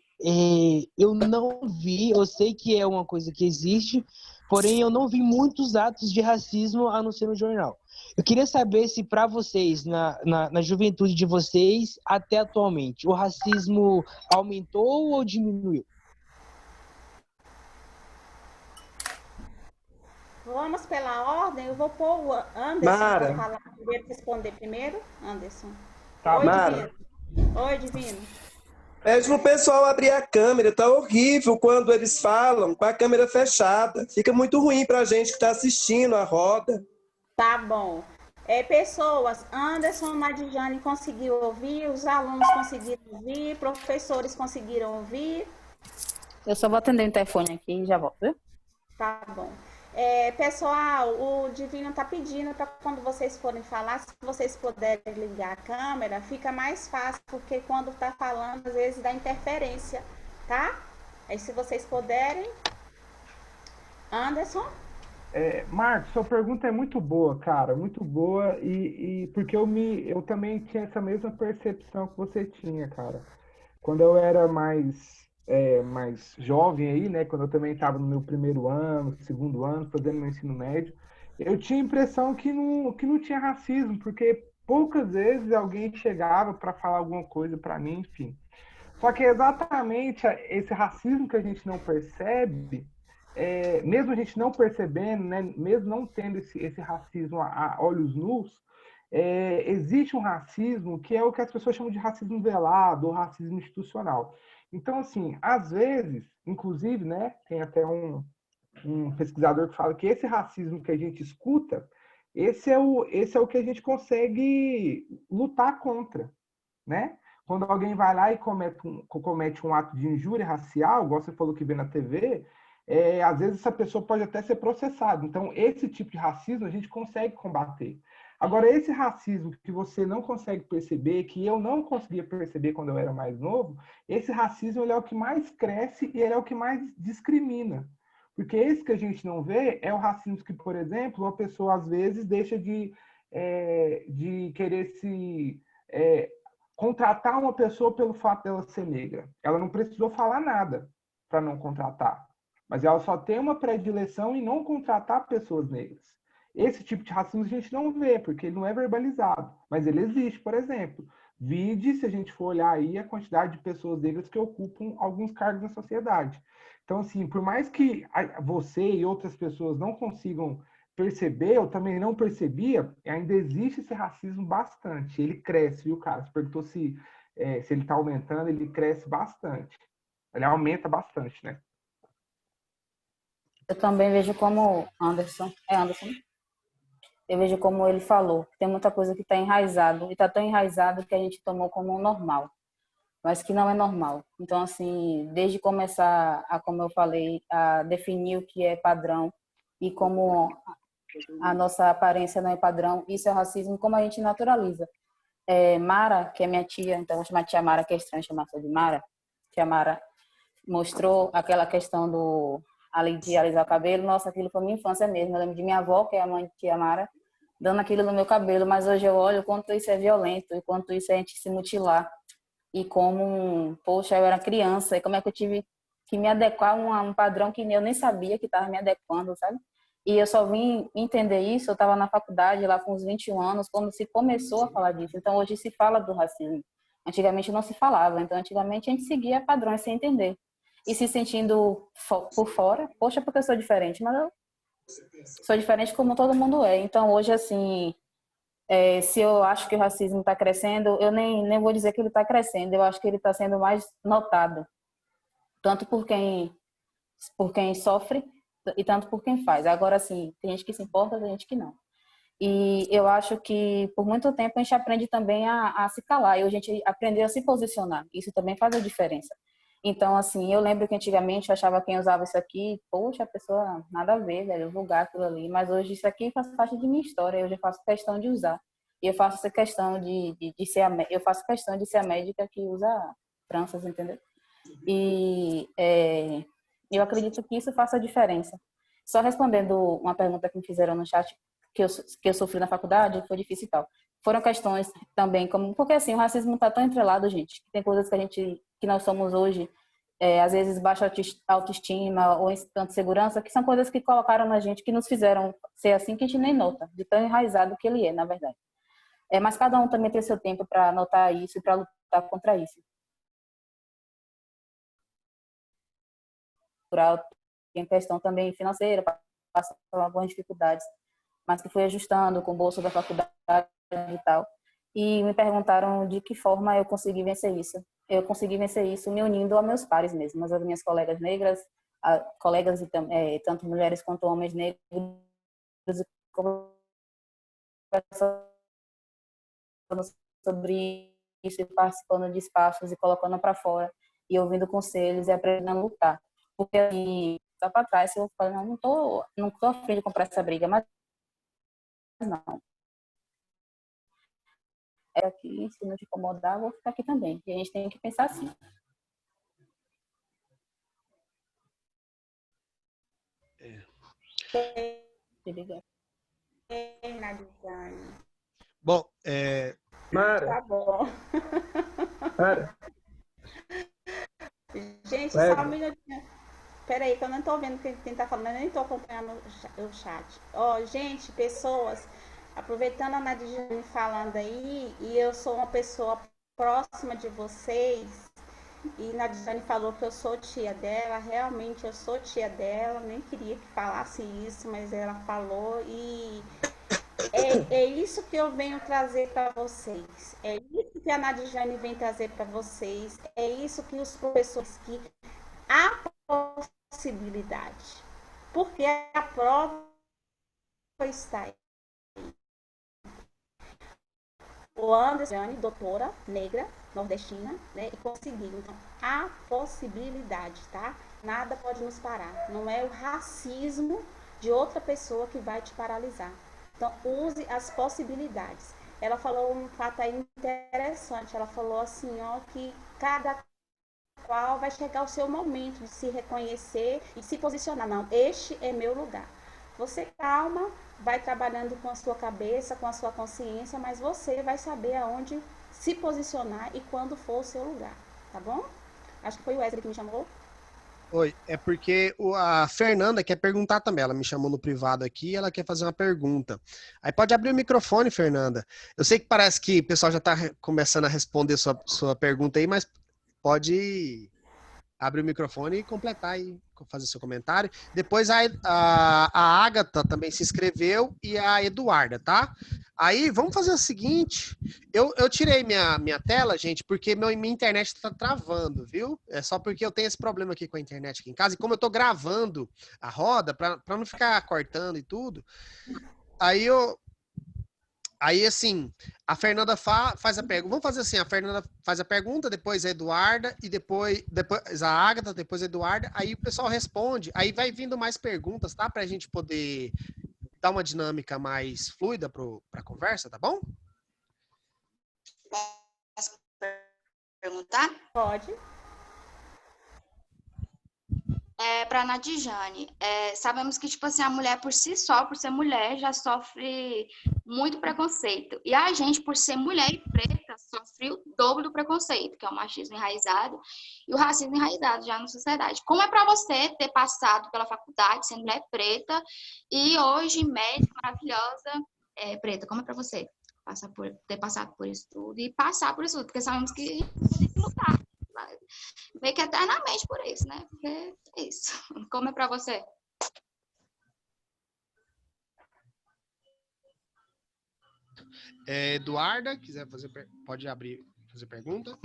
eu não vi, eu sei que é uma coisa que existe, porém eu não vi muitos atos de racismo a não ser no jornal. Eu queria saber se para vocês, na juventude de vocês, até atualmente, o racismo aumentou ou diminuiu? Vamos pela ordem. Eu vou pôr o Anderson para falar primeiro, responder primeiro. Anderson. Tá, Oi, Mara. Divino. Oi, Divino. Pede pro pessoal abrir a câmera, tá horrível quando eles falam com a câmera fechada. Fica muito ruim pra gente que tá assistindo a roda. Tá bom. Pessoas, Anderson e Nadjane conseguiram ouvir, os alunos conseguiram ouvir, professores conseguiram ouvir. Eu só vou atender o interfone aqui e já volto, viu? Tá bom. Pessoal, o Divino tá pedindo para quando vocês forem falar, se vocês puderem ligar a câmera, fica mais fácil, porque quando tá falando, às vezes dá interferência, tá? Aí se vocês puderem. Anderson? Marcos, sua pergunta é muito boa, cara, muito boa, e porque eu também tinha essa mesma percepção que você tinha, cara. Quando eu era mais jovem aí, né, quando eu também estava no meu primeiro ano, segundo ano, fazendo meu ensino médio, eu tinha a impressão que não tinha racismo, porque poucas vezes alguém chegava para falar alguma coisa para mim, enfim. Só que é exatamente esse racismo que a gente não percebe, mesmo a gente não percebendo, né, mesmo não tendo esse racismo a olhos nus, existe um racismo que é o que as pessoas chamam de racismo velado ou racismo institucional. Então, assim, às vezes, inclusive, né, tem até um pesquisador que fala que esse racismo que a gente escuta, esse é o que a gente consegue lutar contra, né? Quando alguém vai lá e comete um ato de injúria racial, igual você falou que vê na TV, às vezes essa pessoa pode até ser processada. Então, esse tipo de racismo a gente consegue combater. Agora, esse racismo que você não consegue perceber, que eu não conseguia perceber quando eu era mais novo, esse racismo ele é o que mais cresce e ele é o que mais discrimina. Porque esse que a gente não vê é o racismo que, por exemplo, uma pessoa às vezes deixa de querer contratar uma pessoa pelo fato dela ser negra. Ela não precisou falar nada para não contratar. Mas ela só tem uma predileção em não contratar pessoas negras. Esse tipo de racismo a gente não vê, porque ele não é verbalizado, mas ele existe, por exemplo. Vide, se a gente for olhar aí, a quantidade de pessoas negras que ocupam alguns cargos na sociedade. Então, assim, por mais que você e outras pessoas não consigam perceber, eu também não percebia, ainda existe esse racismo bastante. Ele cresce, viu, cara? Você perguntou se ele está aumentando, ele cresce bastante. Ele aumenta bastante, né? Eu também vejo como Anderson. Eu vejo como ele falou, tem muita coisa que está enraizado, e está tão enraizado que a gente tomou como normal, mas que não é normal. Então, assim, desde começar como eu falei, a definir o que é padrão e como a nossa aparência não é padrão, isso é racismo, como a gente naturaliza. Mara, que é minha tia, então vou chamar de tia Mara, que é estranho chamar de Mara, tia Mara mostrou aquela questão ali de alisar o cabelo. Nossa, aquilo foi minha infância mesmo. Eu lembro de minha avó, que é a mãe de tia Mara, dando aquilo no meu cabelo, mas hoje eu olho o quanto isso é violento, e quanto isso é a gente se mutilar. E como, poxa, eu era criança, e como é que eu tive que me adequar a um padrão que eu nem sabia que estava me adequando, sabe? E eu só vim entender isso, eu estava na faculdade lá com uns 21 anos, quando se começou a falar disso. Então hoje se fala do racismo. Antigamente não se falava, então antigamente a gente seguia padrões sem entender. E se sentindo por fora, poxa, porque eu sou diferente, mas eu sou diferente como todo mundo é. Então hoje, assim, se eu acho que o racismo está crescendo, eu nem vou dizer que ele está crescendo, eu acho que ele está sendo mais notado, tanto por quem sofre e tanto por quem faz. Agora, sim, tem gente que se importa, tem gente que não. E eu acho que por muito tempo a gente aprende também a se calar, e hoje a gente aprendeu a se posicionar. Isso também faz a diferença. Então, assim, eu lembro que antigamente eu achava quem usava isso aqui, poxa, a pessoa nada a ver, velho, vulgar aquilo ali. Mas hoje isso aqui faz parte de minha história, hoje eu faço questão de usar. E eu faço essa questão de ser eu faço questão de ser a médica que usa tranças, entendeu? E eu acredito que isso faça a diferença. Só respondendo uma pergunta que me fizeram no chat, que eu sofri na faculdade, foi difícil e tal. Foram questões também, como porque assim, o racismo está tão entrelado, gente, que tem coisas que nós somos hoje, às vezes baixa autoestima ou tanto segurança, que são coisas que colocaram na gente, que nos fizeram ser assim, que a gente nem nota, de tão enraizado que ele é, na verdade. Mas cada um também tem seu tempo para notar isso e para lutar contra isso. Tem questão também financeira, passou por algumas dificuldades, mas que fui ajustando com o bolso da faculdade e tal. E me perguntaram de que forma eu consegui vencer isso. Eu consegui vencer isso me unindo a meus pares mesmo, as minhas colegas negras, colegas tanto mulheres quanto homens negros, conversando sobre isso e participando de espaços e colocando para fora e ouvindo conselhos e aprendendo a lutar. Porque assim, só para trás eu falei, não tô afim de comprar essa briga, mas não. É aqui, se não te incomodar, eu vou ficar aqui também. E a gente tem que pensar assim. Bom, Mara. Tá bom. Mara. Gente, só um minutinho. Peraí, que eu não tô vendo quem tá falando, eu nem tô acompanhando o chat. Gente, pessoas, aproveitando a Nadijane falando aí, e eu sou uma pessoa próxima de vocês, e Nadijane falou que eu sou tia dela, realmente eu sou tia dela, nem queria que falasse isso, mas ela falou, e é isso que eu venho trazer para vocês, é isso que a Nadijane vem trazer para vocês, é isso que os professores que há possibilidade, porque a prova está aí. O Anderson, doutora negra, nordestina, né, e conseguiu. Então, há possibilidade, tá? Nada pode nos parar. Não é o racismo de outra pessoa que vai te paralisar. Então, use as possibilidades. Ela falou um fato aí interessante. Ela falou assim, que cada qual vai chegar o seu momento de se reconhecer e se posicionar. Não, este é meu lugar. Você calma, vai trabalhando com a sua cabeça, com a sua consciência, mas você vai saber aonde se posicionar e quando for o seu lugar, tá bom? Acho que foi o Wesley que me chamou. Oi, é porque a Fernanda quer perguntar também, ela me chamou no privado aqui e ela quer fazer uma pergunta. Aí pode abrir o microfone, Fernanda. Eu sei que parece que o pessoal já está começando a responder sua pergunta aí, mas pode abrir o microfone e completar e fazer seu comentário. Depois a Ágata também se inscreveu e a Eduarda, tá? Aí vamos fazer o seguinte, eu tirei minha tela, gente, porque minha internet tá travando, viu? É só porque eu tenho esse problema aqui com a internet aqui em casa, e como eu tô gravando a roda, para não ficar cortando e tudo, Aí, assim, a Fernanda faz a pergunta. Vamos fazer assim, a Fernanda faz a pergunta, depois a Eduarda, e depois a Ágata, depois a Eduarda, aí o pessoal responde, aí vai vindo mais perguntas, tá? Pra gente poder dar uma dinâmica mais fluida pra conversa, tá bom? Posso perguntar? Pode. Para a Nadijane, sabemos que, tipo assim, a mulher por si só, por ser mulher, já sofre muito preconceito. E a gente, por ser mulher e preta, sofre o dobro do preconceito, que é o machismo enraizado e o racismo enraizado já na sociedade. Como é para você ter passado pela faculdade, sendo mulher preta, e hoje médica maravilhosa, preta, como é para você ter passado por isso tudo e passar por isso tudo? Porque sabemos que a gente tem que lutar, meio que eternamente por isso, né? Porque é isso. Como é para você? Eduarda, quiser pode fazer pergunta.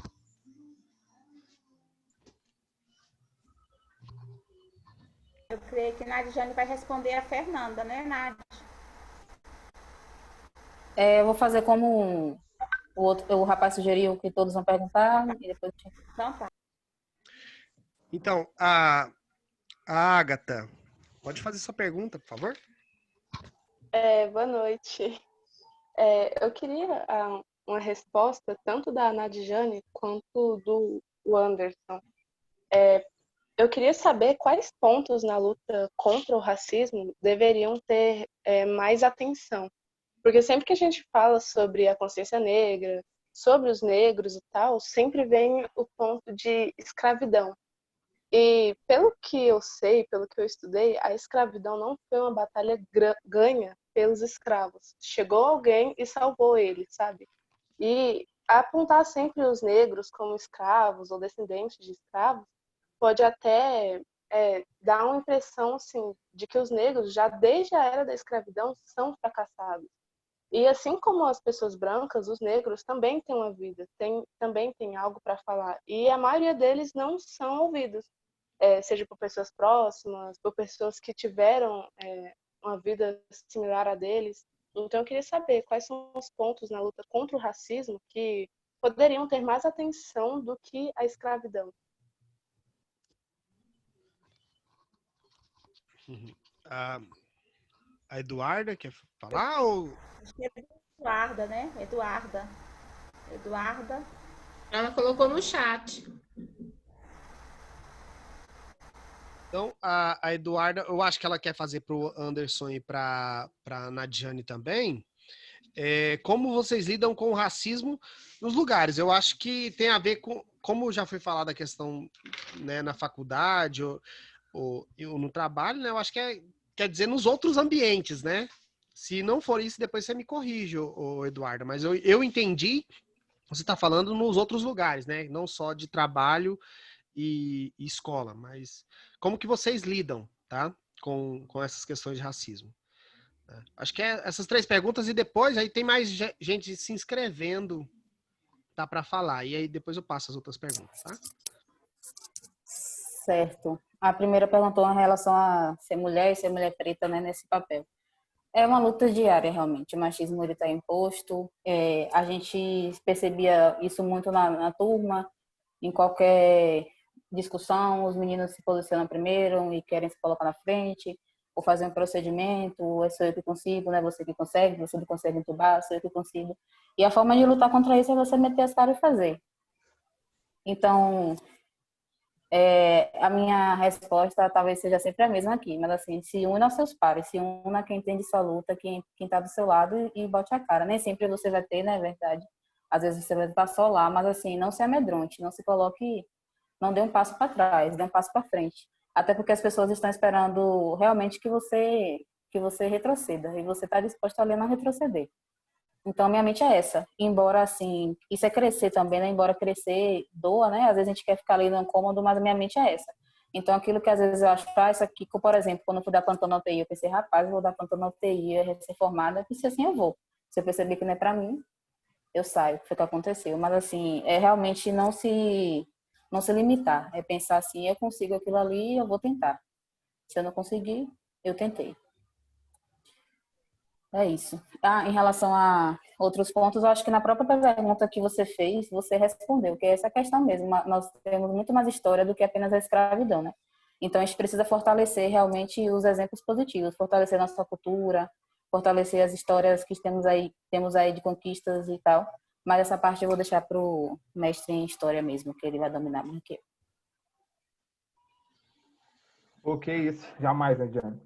Eu creio que Nadjane vai responder a Fernanda, né, Nádia? Eu vou fazer como o rapaz sugeriu, que todos vão perguntar e depois... Então tá. Então, a Agatha, pode fazer sua pergunta, por favor? Boa noite. Eu queria uma resposta tanto da Nadjane quanto do Anderson. Eu queria saber quais pontos na luta contra o racismo deveriam ter mais atenção. Porque sempre que a gente fala sobre a consciência negra, sobre os negros e tal, sempre vem o ponto de escravidão. E pelo que eu sei, pelo que eu estudei, a escravidão não foi uma batalha ganha pelos escravos. Chegou alguém e salvou ele, sabe? E apontar sempre os negros como escravos ou descendentes de escravos pode até dar uma impressão assim, de que os negros, já desde a era da escravidão, são fracassados. E assim como as pessoas brancas, os negros também têm uma vida, também têm algo para falar. E a maioria deles não são ouvidos, seja por pessoas próximas, por pessoas que tiveram uma vida similar a deles. Então eu queria saber quais são os pontos na luta contra o racismo que poderiam ter mais atenção do que a escravidão. A Eduarda quer falar ou... Acho que é Eduarda, né? Eduarda. Ela colocou no chat. Então, a Eduarda, eu acho que ela quer fazer para o Anderson e para a Nadjane também. Como vocês lidam com o racismo nos lugares? Eu acho que tem a ver com, como já foi falado a questão, né, na faculdade ou no trabalho, né? Eu acho que quer dizer nos outros ambientes, né? Se não for isso, depois você me corrige, Eduardo. Mas eu entendi, você está falando nos outros lugares, né? Não só de trabalho e escola, mas como que vocês lidam, tá? Com essas questões de racismo. Acho que essas 3 perguntas e depois aí tem mais gente se inscrevendo, tá, para falar. E aí depois eu passo as outras perguntas, tá? Certo. A primeira perguntou em relação a ser mulher e ser mulher preta, né, nesse papel. É uma luta diária, realmente. O machismo está imposto. A gente percebia isso muito na turma, em qualquer discussão, os meninos se posicionam primeiro e querem se colocar na frente, ou fazer um procedimento, sou eu que consigo, não é você que consegue, você não consegue entubar, sou eu que consigo. E a forma de lutar contra isso é você meter as caras e fazer. Então, a minha resposta talvez seja sempre a mesma aqui, mas assim, se une aos seus pares, se une a quem entende sua luta, quem está do seu lado e bote a cara. Nem sempre você vai ter, né, é verdade. Às vezes você vai estar só lá, mas assim, não se amedronte, não se coloque, não dê um passo para trás, dê um passo para frente. Até porque as pessoas estão esperando realmente que você retroceda, e você está disposto a não retroceder. Então, minha mente é essa. Embora, assim, isso é crescer também, né? Embora crescer doa, né? Às vezes a gente quer ficar ali no cômodo, mas a minha mente é essa. Então, aquilo que às vezes eu acho, isso aqui, por exemplo, quando eu fui dar plantão na UTI, eu pensei, rapaz, eu vou dar plantão na UTI, eu recém-formada, e se assim eu vou. Se eu perceber que não é pra mim, eu saio, foi o que aconteceu. Mas, assim, é realmente não se limitar. É pensar assim, eu consigo aquilo ali, eu vou tentar. Se eu não conseguir, eu tentei. É isso. Em relação a outros pontos, eu acho que na própria pergunta que você fez, você respondeu, que é essa questão mesmo. Nós temos muito mais história do que apenas a escravidão, né? Então, a gente precisa fortalecer realmente os exemplos positivos, fortalecer nossa cultura, fortalecer as histórias que temos aí de conquistas e tal. Mas essa parte eu vou deixar para o mestre em história mesmo, que ele vai dominar mais que eu. Ok, isso. Jamais, Adriane.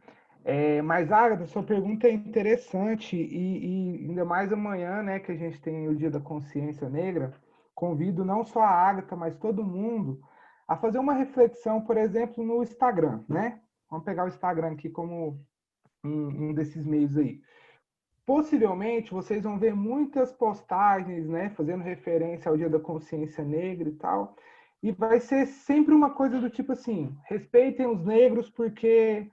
Mas, Agatha, sua pergunta é interessante e ainda mais amanhã, né, que a gente tem o Dia da Consciência Negra, convido não só a Agatha, mas todo mundo a fazer uma reflexão, por exemplo, no Instagram, né? Vamos pegar o Instagram aqui como um desses meios aí. Possivelmente, vocês vão ver muitas postagens, né, fazendo referência ao Dia da Consciência Negra e tal, e vai ser sempre uma coisa do tipo assim, respeitem os negros porque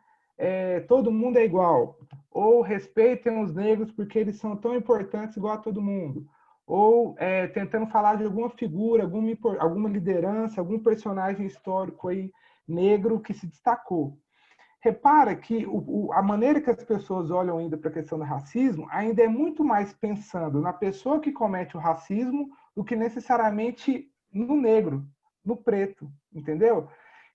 todo mundo é igual, ou respeitem os negros porque eles são tão importantes igual a todo mundo, ou tentando falar de alguma figura, alguma liderança, algum personagem histórico aí negro que se destacou. Repara que a maneira que as pessoas olham ainda para a questão do racismo ainda é muito mais pensando na pessoa que comete o racismo do que necessariamente no negro, no preto, entendeu?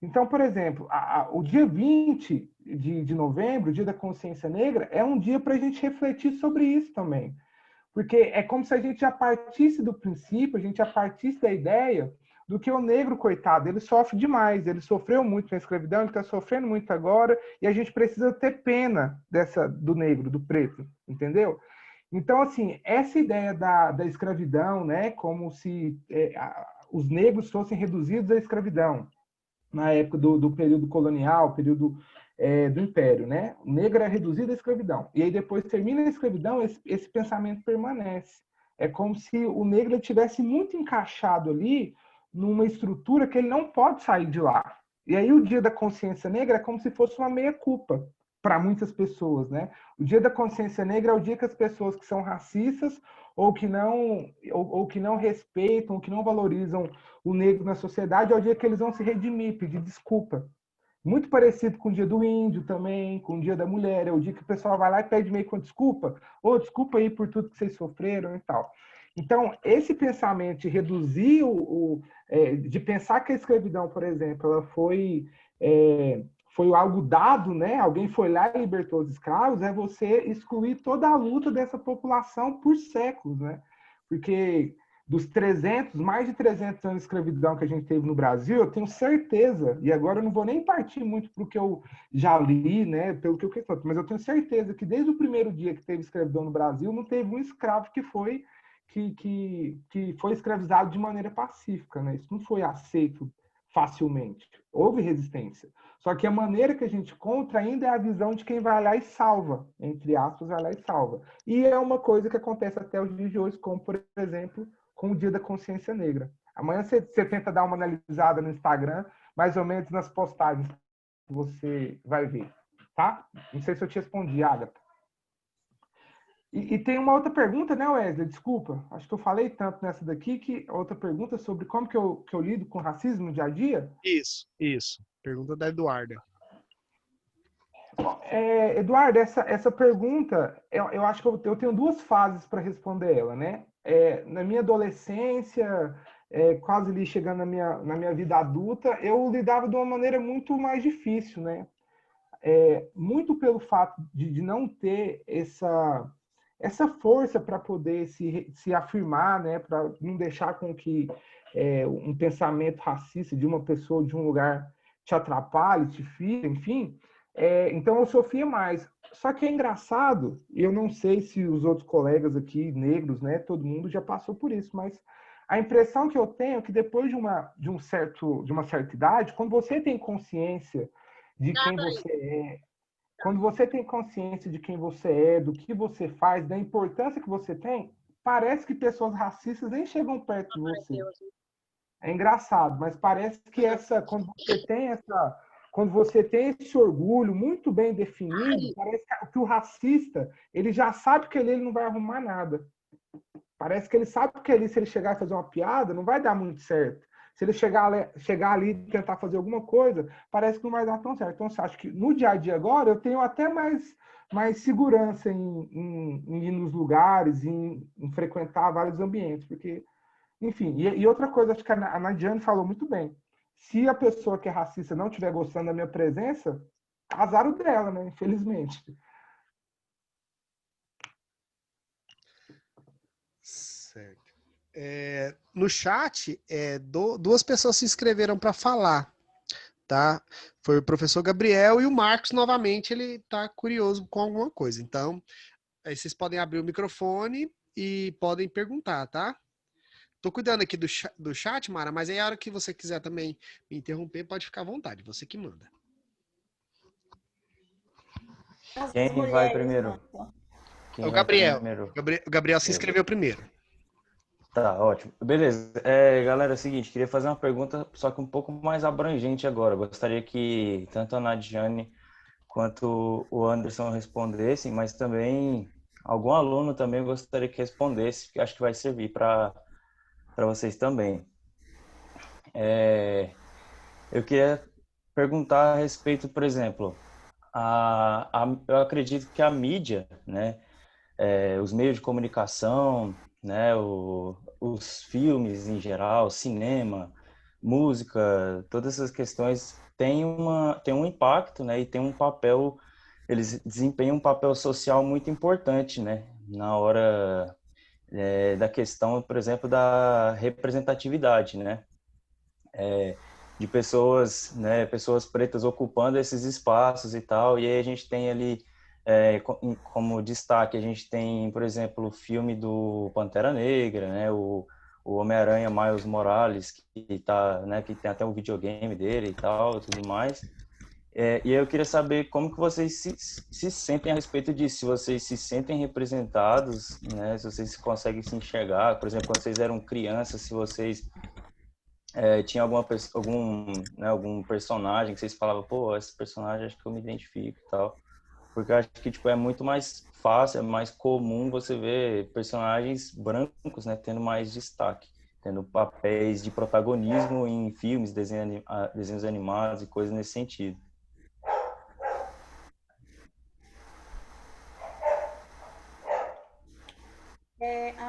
Então, por exemplo, o dia 20 de novembro, o Dia da Consciência Negra, é um dia para a gente refletir sobre isso também. Porque é como se a gente já partisse do princípio, a gente já partisse da ideia do que o negro, coitado, ele sofre demais, ele sofreu muito na escravidão, ele está sofrendo muito agora, e a gente precisa ter pena do negro, do preto, entendeu? Então, assim, essa ideia da escravidão, né, como se os negros fossem reduzidos à escravidão, na época do período colonial, período do Império, né? O negro é reduzido à escravidão. E aí depois termina a escravidão, esse pensamento permanece. É como se o negro estivesse muito encaixado ali numa estrutura que ele não pode sair de lá. E aí o Dia da Consciência Negra é como se fosse uma meia-culpa para muitas pessoas, né? O Dia da Consciência Negra é o dia que as pessoas que são racistas ou que não respeitam, ou que não valorizam o negro na sociedade, é o dia que eles vão se redimir, pedir desculpa. Muito parecido com o Dia do Índio também, com o Dia da Mulher, é o dia que o pessoal vai lá e pede meio com desculpa, desculpa aí por tudo que vocês sofreram e tal. Então, esse pensamento de reduzir de pensar que a escravidão, por exemplo, ela foi algo dado, né? Alguém foi lá e libertou os escravos, é você excluir toda a luta dessa população por séculos, né? Porque dos mais de 300 anos de escravidão que a gente teve no Brasil, eu tenho certeza, e agora eu não vou nem partir muito para o que eu já li, né, pelo que eu quero, mas eu tenho certeza que desde o primeiro dia que teve escravidão no Brasil, não teve um escravo que foi escravizado de maneira pacífica, né? Isso não foi aceito facilmente. Houve resistência. Só que a maneira que a gente conta ainda é a visão de quem vai lá e salva, entre aspas, vai lá e salva. E é uma coisa que acontece até os dias de hoje, como, por exemplo, com o Dia da Consciência Negra. Amanhã você tenta dar uma analisada no Instagram, mais ou menos nas postagens que você vai ver, tá? Não sei se eu te respondi, Agatha. E tem uma outra pergunta, né, Wesley? Desculpa, acho que eu falei tanto nessa daqui, que outra pergunta sobre como que eu lido com racismo no dia a dia. Isso. Pergunta da Eduarda. Eduardo, essa pergunta, eu acho que eu tenho duas fases para responder ela, né? Na minha adolescência, quase ali chegando na minha vida adulta, eu lidava de uma maneira muito mais difícil, né? Muito pelo fato de não ter essa força para poder se afirmar, né? Para não deixar com que um pensamento racista de uma pessoa de um lugar te atrapalhe, te fira, enfim. Então eu sofria mais. Só que é engraçado, e eu não sei se os outros colegas aqui, negros, né, todo mundo já passou por isso, mas a impressão que eu tenho é que depois de uma certa idade, quando você tem consciência de quem você é, quando você tem consciência de quem você é, do que você faz, da importância que você tem, parece que pessoas racistas nem chegam perto de você. É engraçado, mas parece que quando você tem esse orgulho muito bem definido, parece que o racista, ele já sabe que ele não vai arrumar nada. Parece que ele sabe que ali, se ele chegar e fazer uma piada, não vai dar muito certo. Se ele chegar ali e tentar fazer alguma coisa, parece que não vai dar tão certo. Então, eu acho que no dia a dia agora, eu tenho até mais segurança em ir nos lugares, em frequentar vários ambientes, porque, enfim. E outra coisa, acho que a Nadiane falou muito bem. Se a pessoa que é racista não estiver gostando da minha presença, azar o dela, né? Infelizmente. Certo. No chat, duas pessoas se inscreveram para falar. tá? Foi o professor Gabriel e o Marcos, novamente, ele tá curioso com alguma coisa. Então, aí vocês podem abrir o microfone e podem perguntar, tá? Tô cuidando aqui do chat, Mara, mas aí a hora que você quiser também me interromper, pode ficar à vontade, você que manda. As Quem vai mulheres, primeiro? não. É o Quem vai Gabriel. primeiro? O Gabriel se Beleza. inscreveu primeiro. Tá, ótimo. Beleza. Galera, é o seguinte, queria fazer uma pergunta, só que um pouco mais abrangente agora. Gostaria que tanto a Nadiane quanto o Anderson respondessem, mas também algum aluno também gostaria que respondesse, que acho que vai servir para vocês também. Eu queria perguntar a respeito, por exemplo, eu acredito que a mídia, né, os meios de comunicação, né, os filmes em geral, cinema, música, todas essas questões têm um impacto, né, e tem um papel, eles desempenham um papel social muito importante, né, na hora da questão, por exemplo, da representatividade, né, de pessoas, né, pessoas pretas ocupando esses espaços e tal, e aí a gente tem ali como destaque, a gente tem, por exemplo, o filme do Pantera Negra, né, o Homem-Aranha Miles Morales, que tá, né, que tem até um videogame dele e tal, tudo mais. E aí eu queria saber como que vocês se sentem a respeito disso, se vocês se sentem representados, né, se vocês conseguem se enxergar, por exemplo, quando vocês eram crianças, se vocês tinha algum personagem que vocês falavam, pô, esse personagem acho que eu me identifico e tal. Porque eu acho que tipo, é muito mais fácil, é mais comum você ver personagens brancos, né, tendo mais destaque, tendo papéis de protagonismo em filmes, desenhos animados e coisas nesse sentido.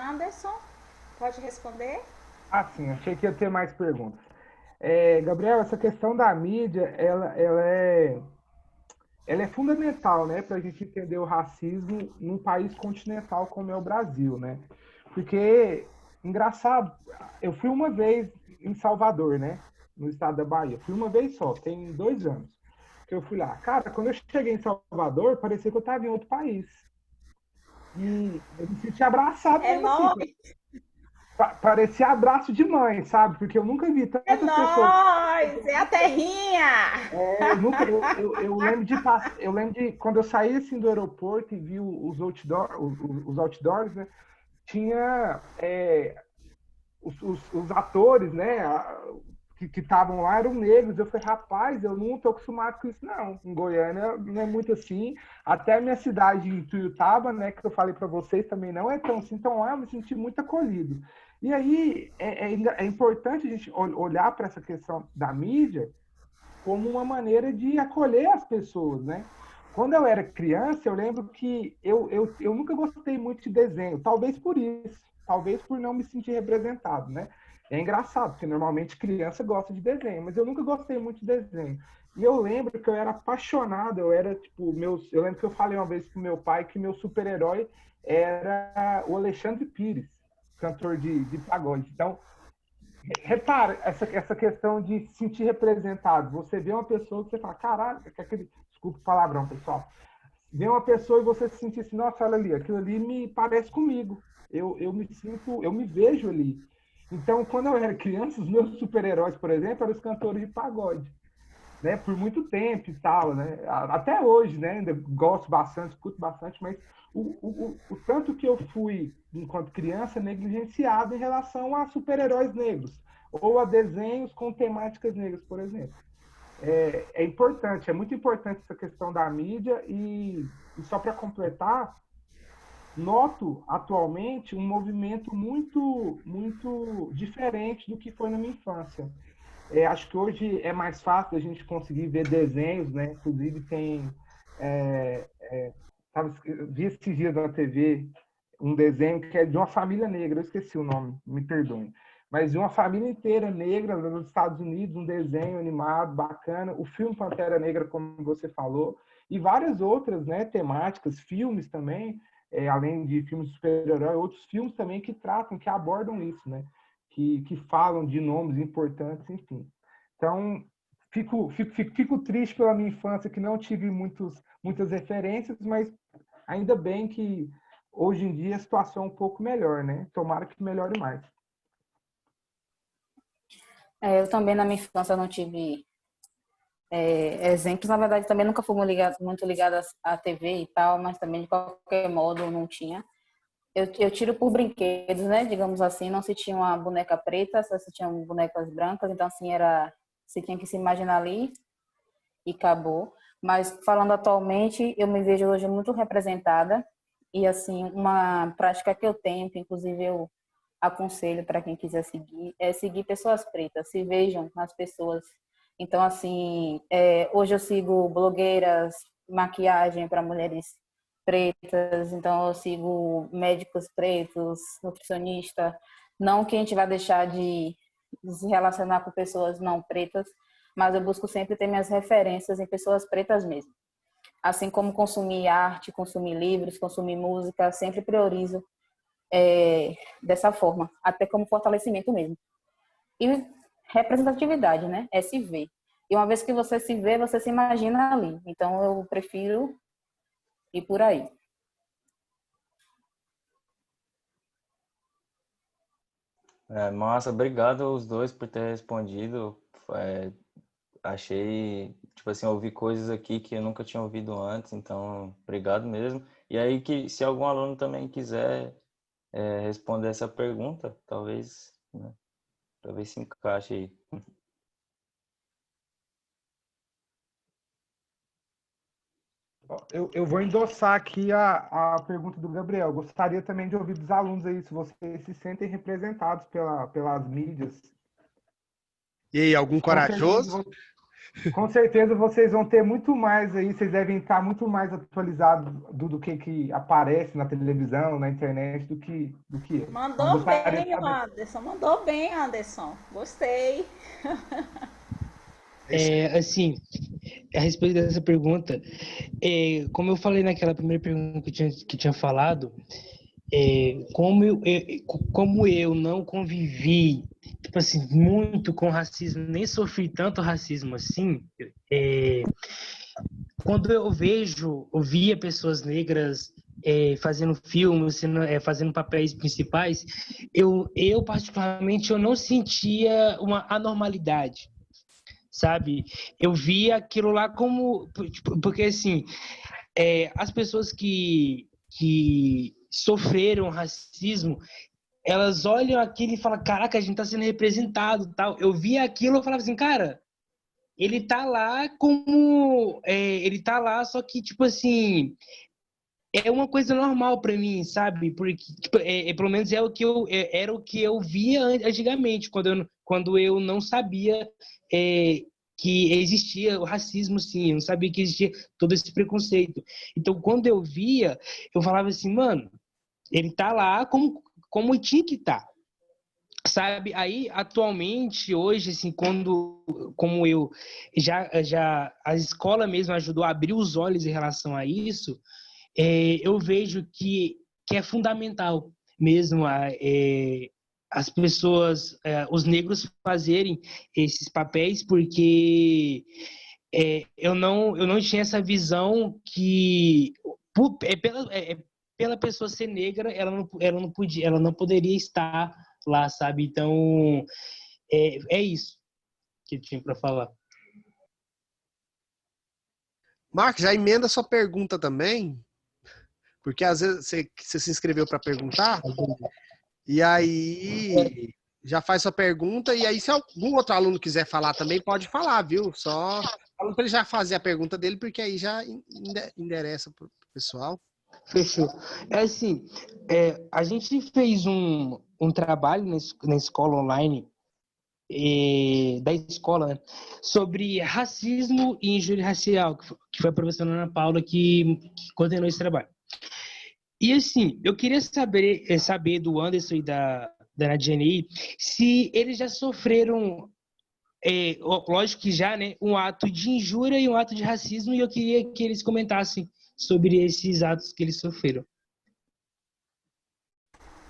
Anderson, pode responder? Ah, sim, achei que ia ter mais perguntas. Gabriel, essa questão da mídia, ela é fundamental, né, para a gente entender o racismo num país continental como é o Brasil, né? Porque, engraçado, eu fui uma vez em Salvador, né, no estado da Bahia. Fui uma vez só, tem 2 anos que eu fui lá. Cara, quando eu cheguei em Salvador, parecia que eu estava em outro país. E eu me senti abraçado É mesmo assim. nóis, Parecia abraço de mãe, sabe? Porque eu nunca vi tantas pessoas. é a terrinha. Eu lembro eu lembro de quando eu saí assim do aeroporto e vi os outdoors, né? Tinha os atores, né? Que estavam lá eram negros. Eu falei, rapaz, eu não estou acostumado com isso, não. Em Goiânia não é muito assim. Até a minha cidade, em Tuiutaba, né? Que eu falei para vocês, também não é tão assim. Então lá eu me senti muito acolhido. E aí é importante a gente olhar para essa questão da mídia como uma maneira de acolher as pessoas, né? Quando eu era criança, eu lembro que eu nunca gostei muito de desenho, talvez por isso, talvez por não me sentir representado, né? É engraçado, porque normalmente criança gosta de desenho, mas eu nunca gostei muito de desenho. E eu lembro que eu era apaixonado, eu era tipo, eu lembro que eu falei uma vez pro meu pai que meu super-herói era o Alexandre Pires, cantor de pagode. Então, repara essa questão de se sentir representado. Você vê uma pessoa que você fala, caralho, desculpa o palavrão, pessoal. Vê uma pessoa e você se sentir assim, nossa, olha ali, aquilo ali me parece comigo. Eu me sinto, eu me vejo ali. Então, quando eu era criança, os meus super-heróis, por exemplo, eram os cantores de pagode, né? Por muito tempo e tal, né? Até hoje, né? Ainda gosto bastante, escuto bastante, mas o tanto que eu fui, enquanto criança, negligenciado em relação a super-heróis negros ou a desenhos com temáticas negras, por exemplo. É importante, é muito importante essa questão da mídia e só para completar, noto atualmente um movimento muito diferente do que foi na minha infância. Acho que hoje é mais fácil a gente conseguir ver desenhos, né? Inclusive tem vi esses dias na TV um desenho que é de uma família negra, eu esqueci o nome, me perdoem, mas de uma família inteira negra nos Estados Unidos, um desenho animado bacana, o filme Pantera Negra, como você falou, e várias outras, né, temáticas, filmes também, além de filmes de super-herói, outros filmes também que tratam, que abordam isso, né, que falam de nomes importantes, enfim. Então, Fico triste pela minha infância, que não tive muitas referências, mas ainda bem que hoje em dia a situação é um pouco melhor, né? Tomara que melhore mais. Eu também, na minha infância, não tive exemplos. Na verdade, também nunca fui muito ligada à TV e tal, mas também, de qualquer modo, não tinha. Eu tiro por brinquedos, né? Digamos assim, não se tinha uma boneca preta, só se tinham bonecas brancas, então, assim, você tinha que se imaginar ali e acabou. Mas, falando atualmente, eu me vejo hoje muito representada e, assim, uma prática que eu tenho, que inclusive eu aconselho para quem quiser seguir, é seguir pessoas pretas, se vejam nas pessoas. Então, assim, hoje eu sigo blogueiras, maquiagem para mulheres pretas, então eu sigo médicos pretos, nutricionista. Não que a gente vai deixar de se relacionar com pessoas não pretas, mas eu busco sempre ter minhas referências em pessoas pretas mesmo. Assim como consumir arte, consumir livros, consumir música, sempre priorizo dessa forma, até como fortalecimento mesmo. E representatividade, né? É se ver. E uma vez que você se vê, você se imagina ali. Então eu prefiro ir por aí. Massa, obrigado aos dois por ter respondido. Achei, tipo assim, ouvi coisas aqui que eu nunca tinha ouvido antes, então, obrigado mesmo. E aí, que se algum aluno também quiser responder essa pergunta, talvez, né, talvez se encaixe aí. Eu vou endossar aqui a pergunta do Gabriel. Gostaria também de ouvir dos alunos aí, se vocês se sentem representados pelas mídias. E aí, algum corajoso? Com certeza vocês vão ter muito mais aí, vocês devem estar muito mais atualizados do que aparece na televisão, na internet, do que eu. Mandou bem, Anderson. Mandou bem, Anderson. Gostei. Assim, a respeito dessa pergunta, como eu falei naquela primeira pergunta que tinha falado, como eu não convivi, tipo assim, muito com racismo, nem sofri tanto racismo assim, quando eu via pessoas negras fazendo filmes, fazendo papéis principais, eu particularmente, eu não sentia uma anormalidade, sabe? Eu via aquilo lá como... Porque, assim, as pessoas que sofreram racismo, elas olham aquilo e falam, caraca, a gente tá sendo representado, tal. Eu via aquilo e falava assim, cara, ele tá lá ele tá lá, só que, tipo assim, é uma coisa normal para mim, sabe? Porque, tipo, pelo menos era o que eu via antigamente, quando eu não sabia que existia o racismo, sim, eu não sabia que existia todo esse preconceito. Então, quando eu via, eu falava assim, mano, ele tá lá como tinha que estar. Sabe, aí atualmente, hoje, assim, como eu a escola mesmo ajudou a abrir os olhos em relação a isso, eu vejo que é fundamental mesmo as pessoas, os negros fazerem esses papéis, porque eu não tinha essa visão que pela pessoa ser negra, ela não poderia estar lá, sabe? Então, é isso que eu tinha para falar. Marcos, já emenda sua pergunta também, porque às vezes você se inscreveu para perguntar, e aí já faz sua pergunta, e aí se algum outro aluno quiser falar também, pode falar, viu? Só para ele já fazer a pergunta dele, porque aí já endereça para o pessoal. Fechou. Assim, a gente fez um trabalho na escola online, da escola, né, sobre racismo e injúria racial, que foi a professora Ana Paula que coordenou esse trabalho. E assim, eu queria saber do Anderson e da Nadiane se eles já sofreram, lógico que já, né, um ato de injúria e um ato de racismo, e eu queria que eles comentassem sobre esses atos que eles sofreram.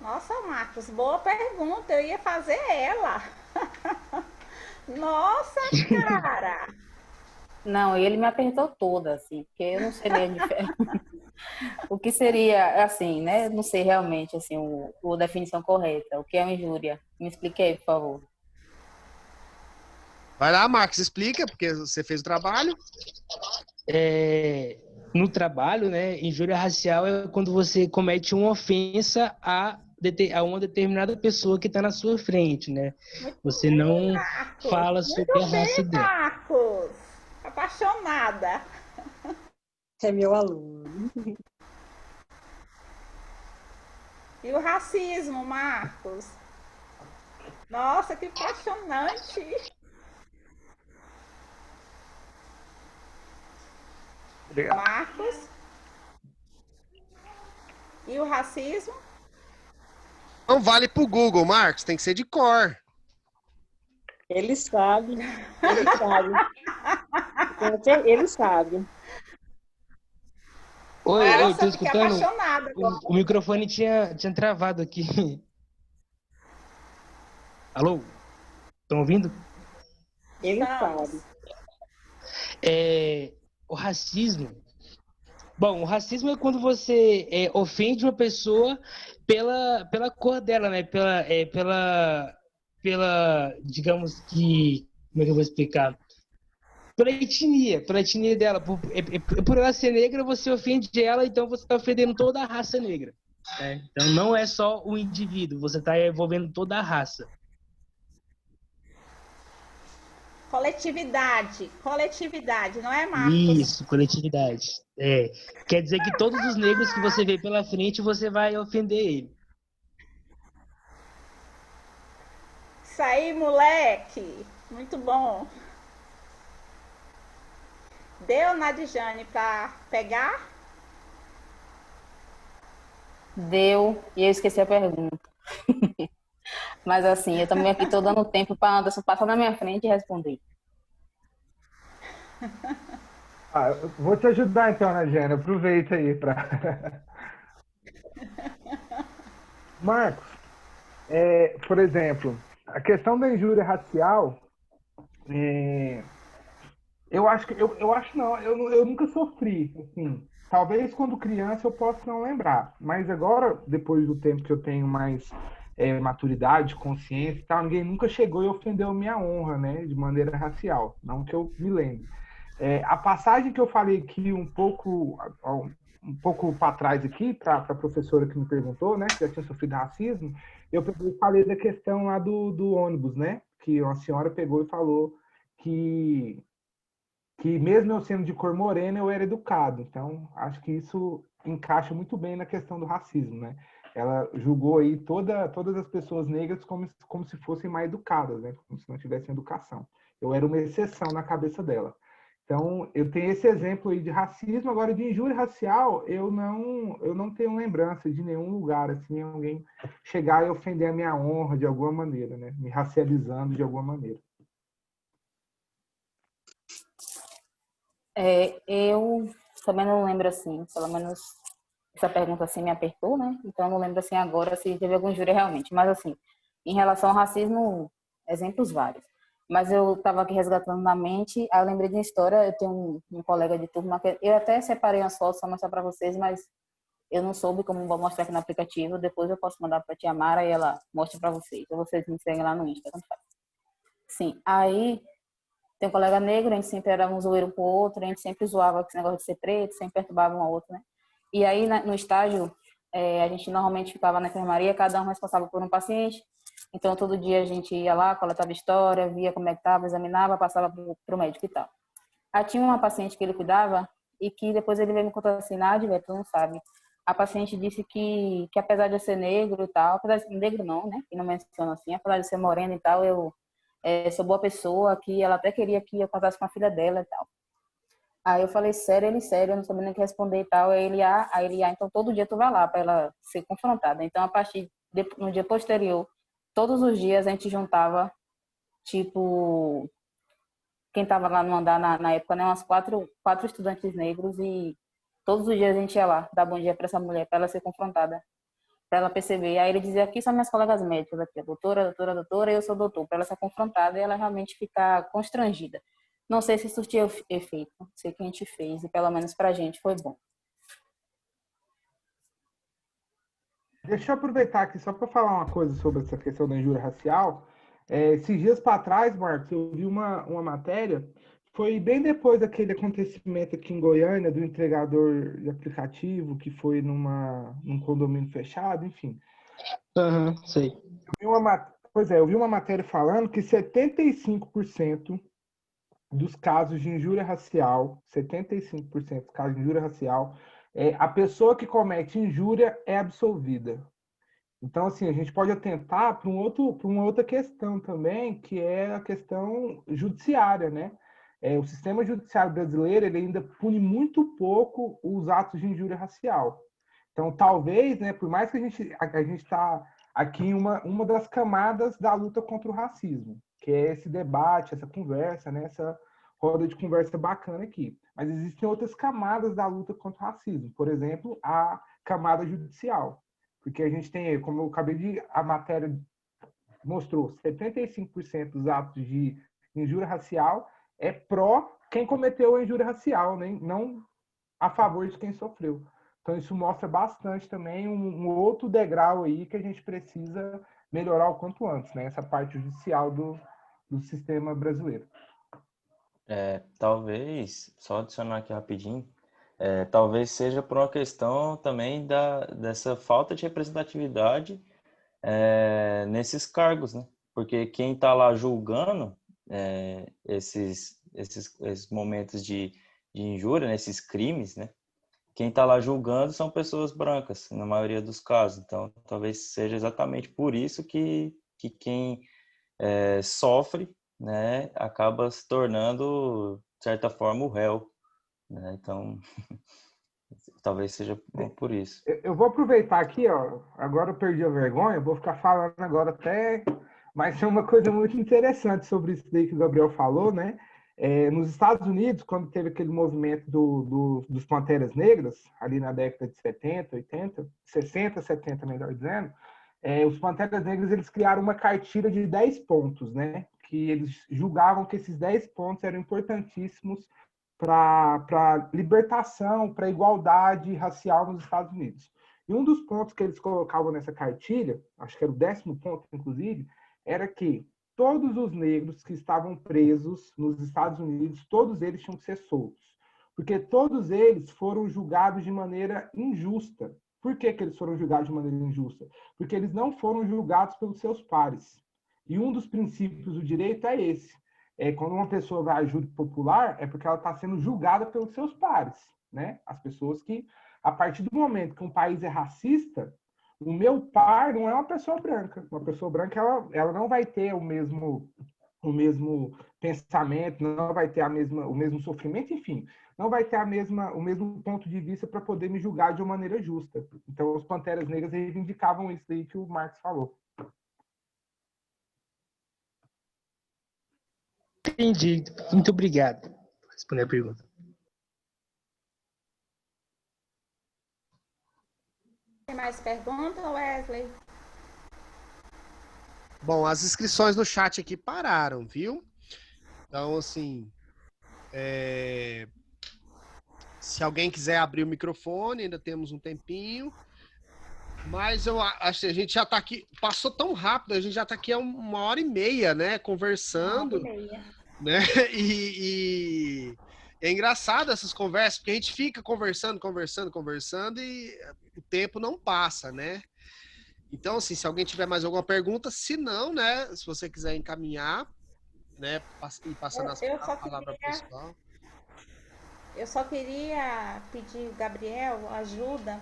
Nossa, Marcos, boa pergunta. Eu ia fazer ela. Nossa, cara! Não, ele me apertou toda, assim, porque eu não sei meio diferente. O que seria, assim, né? Não sei realmente, assim, a definição correta. O que é uma injúria? Me explique aí, por favor. Vai lá, Marcos, explica, porque você fez o trabalho. No trabalho, né, injúria racial é quando você comete uma ofensa a uma determinada pessoa que está na sua frente, né? Você não Marcos, fala sobre a muito raça bem, dela. Marcos. Apaixonada. É meu aluno. E o racismo, Marcos? Nossa, que apaixonante. Obrigado. Marcos? E o racismo? Não vale pro Google, Marcos, tem que ser de cor. Ele sabe. Ele sabe. Ele sabe. Oi, Nossa, tô eu fiquei escutando? apaixonada. O microfone tinha travado aqui. Alô? Estão ouvindo? Ele sabe. O racismo. Bom, o racismo é quando você ofende uma pessoa pela cor dela, né? Digamos que, como é que eu vou explicar? Pela etnia dela. Por ela ser negra, você ofende ela, então você está ofendendo toda a raça negra. Né? Então não é só o indivíduo, você está envolvendo toda a raça. Coletividade, não é, Marcos? Isso, coletividade. Quer dizer que todos os negros que você vê pela frente, você vai ofender ele. Isso aí, moleque. Muito bom. Deu, Nadijane, para pegar? Deu, e eu esqueci a pergunta. Mas assim, eu também aqui estou dando tempo para a Anderson passar na minha frente e responder. Eu vou te ajudar então, Nadijane. Aproveita aí para. Marcos, por exemplo, a questão da injúria racial, eu acho que eu nunca sofri, assim. Talvez quando criança eu possa não lembrar, mas agora, depois do tempo que eu tenho mais maturidade, consciência e tal, ninguém nunca chegou e ofendeu minha honra, né, de maneira racial, não que eu me lembre. A passagem que eu falei aqui um pouco para trás aqui, para a professora que me perguntou, né, que já tinha sofrido racismo, eu falei da questão lá do ônibus, né, que uma senhora pegou e falou que mesmo eu sendo de cor morena, eu era educado. Então, acho que isso encaixa muito bem na questão do racismo, né? Ela julgou aí todas as pessoas negras como se fossem mais educadas, né? Como se não tivessem educação. Eu era uma exceção na cabeça dela. Então, eu tenho esse exemplo aí de racismo. Agora, de injúria racial, eu não tenho lembrança de nenhum lugar, assim, alguém chegar e ofender a minha honra de alguma maneira, né? Me racializando de alguma maneira. Eu também não lembro assim, pelo menos essa pergunta assim me apertou, né? Então eu não lembro assim agora se teve algum injúria realmente. Mas assim, em relação ao racismo, exemplos vários. Mas eu estava aqui resgatando na mente, aí eu lembrei de uma história, eu tenho um colega de turma, que eu até separei umas fotos para mostrar para vocês, mas eu não soube como vou mostrar aqui no aplicativo, depois eu posso mandar para a tia Mara e ela mostra para vocês, ou vocês me seguem lá no Insta, tanto faz. Sim, aí tem um colega negro, a gente sempre era um zoeiro pro outro, a gente sempre zoava com esse negócio de ser preto, sempre perturbava um ao outro, né? E aí, no estágio, a gente normalmente ficava na enfermaria, cada um responsável por um paciente. Então, todo dia a gente ia lá, coletava história, via como é que estava, examinava, passava pro médico e tal. Aí tinha uma paciente que ele cuidava e que depois ele veio me contar assim, Nádia, tu não sabe. A paciente disse que apesar de eu ser negro e tal, apesar de ser negro não, né? E não menciona assim, apesar de ser morena e tal, eu sou boa pessoa, que ela até queria que eu casasse com a filha dela e tal. Aí eu falei, sério, eu não sabia nem o que responder e tal. Aí ele, então todo dia tu vai lá para ela ser confrontada. Então, no dia posterior, todos os dias a gente juntava, tipo, quem tava lá no andar na época, né, umas quatro estudantes negros e todos os dias a gente ia lá dar bom dia para essa mulher, para ela ser confrontada, para ela perceber. Aí ele dizia, aqui são minhas colegas médicas, aqui, doutora, e eu sou doutor, para ela ser confrontada e ela realmente ficar constrangida. Não sei se surtiu efeito. Sei que a gente fez e pelo menos pra gente foi bom. Deixa eu aproveitar aqui só para falar uma coisa sobre essa questão da injúria racial. Esses dias para trás, Marcos, eu vi uma matéria, foi bem depois daquele acontecimento aqui em Goiânia, do entregador de aplicativo, que foi num condomínio fechado, enfim. Aham, sei. Eu vi uma matéria falando que 75% dos casos de injúria racial, 75% dos casos de injúria racial, a pessoa que comete injúria é absolvida. Então, assim, a gente pode atentar para uma outra questão também, que é a questão judiciária, né? O sistema judiciário brasileiro, ele ainda pune muito pouco os atos de injúria racial. Então, talvez, né, por mais que a gente está aqui em uma das camadas da luta contra o racismo, que é esse debate, essa conversa, né, essa roda de conversa bacana aqui. Mas existem outras camadas da luta contra o racismo. Por exemplo, a camada judicial. Porque a gente tem, como eu acabei de... A matéria mostrou, 75% dos atos de injúria racial é pró quem cometeu a injúria racial, né? Não a favor de quem sofreu. Então, isso mostra bastante também um outro degrau aí que a gente precisa melhorar o quanto antes, né? Essa parte judicial do sistema brasileiro. Talvez, só adicionar aqui rapidinho, talvez seja por uma questão também dessa falta de representatividade nesses cargos, né? Porque quem está lá julgando esses momentos de injúria, né? Esses crimes, né? Quem está lá julgando são pessoas brancas, na maioria dos casos. Então, talvez seja exatamente por isso que quem sofre, né, acaba se tornando, de certa forma, o réu, né? Então, talvez seja por isso. Eu vou aproveitar aqui, ó, agora eu perdi a vergonha, vou ficar falando agora até... Mas tem uma coisa muito interessante sobre isso daí que o Gabriel falou, né? Nos Estados Unidos, quando teve aquele movimento dos Panteras Negras, ali na década de 70, 80, 60, 70, melhor dizendo, os Panteras Negras, eles criaram uma cartilha de 10 pontos, né? Que eles julgavam que esses 10 pontos eram importantíssimos para libertação, para igualdade racial nos Estados Unidos. E um dos pontos que eles colocavam nessa cartilha, acho que era o 10º ponto, inclusive, era que todos os negros que estavam presos nos Estados Unidos, todos eles tinham que ser soltos. Porque todos eles foram julgados de maneira injusta. Por que eles foram julgados de maneira injusta? Porque eles não foram julgados pelos seus pares. E um dos princípios do direito é esse. Quando uma pessoa vai a júri popular, é porque ela está sendo julgada pelos seus pares, né? As pessoas que, a partir do momento que um país é racista, o meu par não é uma pessoa branca. Uma pessoa branca, ela não vai ter o mesmo pensamento, não vai ter o mesmo sofrimento, enfim, não vai ter o mesmo ponto de vista para poder me julgar de uma maneira justa. Então, os Panteras Negras reivindicavam isso aí que o Marx falou. Entendi. Muito obrigado por responder a pergunta. Tem mais perguntas, Wesley? Bom, as inscrições no chat aqui pararam, viu? Então, assim, se alguém quiser abrir o microfone, ainda temos um tempinho. Mas eu acho que a gente já está aqui, passou tão rápido, a gente já está aqui há 1h30, né, conversando. 1h30. Né? E é engraçado essas conversas, porque a gente fica conversando e o tempo não passa, né? Então, assim, se alguém tiver mais alguma pergunta, se não, né, se você quiser encaminhar, né, e passando a palavra para o pessoal. Eu só queria pedir, Gabriel, ajuda.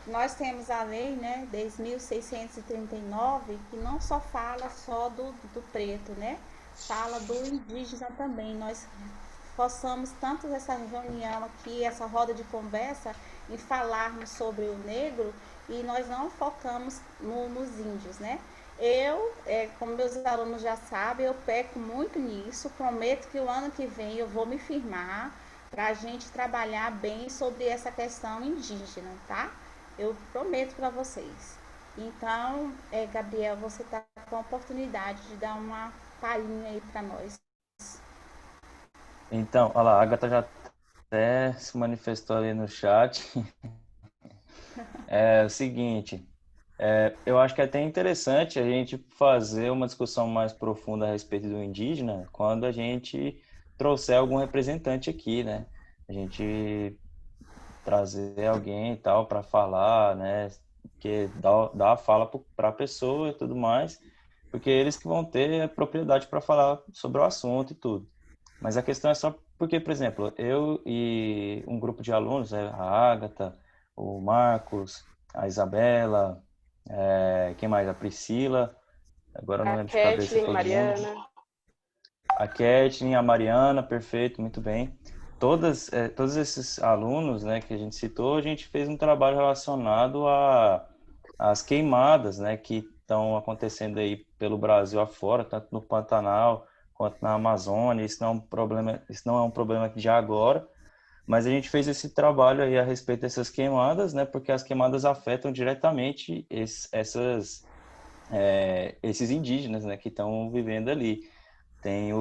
Nós temos a lei, né, 10.639, que não só fala só do preto, né? Fala do indígena também. Nós possamos tanto essa reunião aqui, essa roda de conversa, em falarmos sobre o negro e nós não focamos nos índios, né? Eu, como meus alunos já sabem, eu peco muito nisso. Prometo que o ano que vem eu vou me firmar para a gente trabalhar bem sobre essa questão indígena, tá? Eu prometo para vocês. Então, Gabriel, você está com a oportunidade de dar uma palhinha aí para nós. Então, olha lá, a Agatha já até se manifestou ali no chat. É o seguinte, eu acho que é até interessante a gente fazer uma discussão mais profunda a respeito do indígena quando a gente trouxer algum representante aqui, né? A gente trazer alguém e tal para falar, né? Que dá a fala para a pessoa e tudo mais, porque eles que vão ter a propriedade para falar sobre o assunto e tudo. Mas a questão é só porque, por exemplo, eu e um grupo de alunos, a Ágata, o Marcos, a Isabela, quem mais? A Priscila, agora eu não A lembro de cabeça Kathleen, todo mundo. Mariana. A Kathleen, a Mariana, perfeito, muito bem. Todos esses alunos, né, que a gente citou, a gente fez um trabalho relacionado às queimadas, né, que estão acontecendo aí pelo Brasil afora, tanto no Pantanal quanto na Amazônia. Isso não é um problema de agora, mas a gente fez esse trabalho aí a respeito dessas queimadas, né, porque as queimadas afetam diretamente esses indígenas, né, que estão vivendo ali. Tem,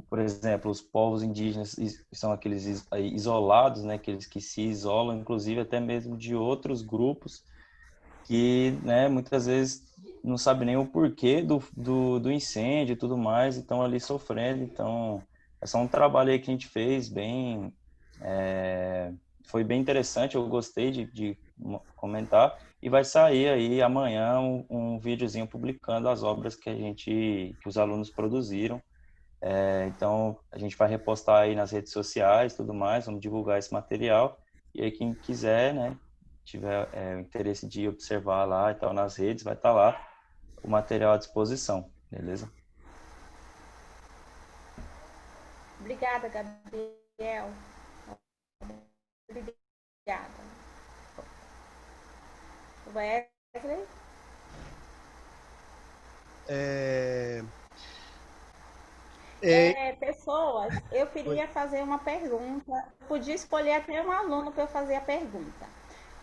por exemplo, os povos indígenas são aqueles isolados, né, aqueles que se isolam, inclusive até mesmo de outros grupos que, né, muitas vezes não sabe nem o porquê do incêndio e tudo mais, e estão ali sofrendo. Então, é só um trabalho aí que a gente fez foi bem interessante, eu gostei de comentar, e vai sair aí amanhã um videozinho publicando as obras que os alunos produziram. Então, a gente vai repostar aí nas redes sociais, tudo mais, vamos divulgar esse material. E aí, quem quiser, né, tiver interesse de observar lá e tal nas redes, vai estar lá o material à disposição, beleza? Obrigada, Gabriel. Obrigada. Wesley? Pessoas, eu queria fazer uma pergunta. Podia escolher até um aluno para eu fazer a pergunta.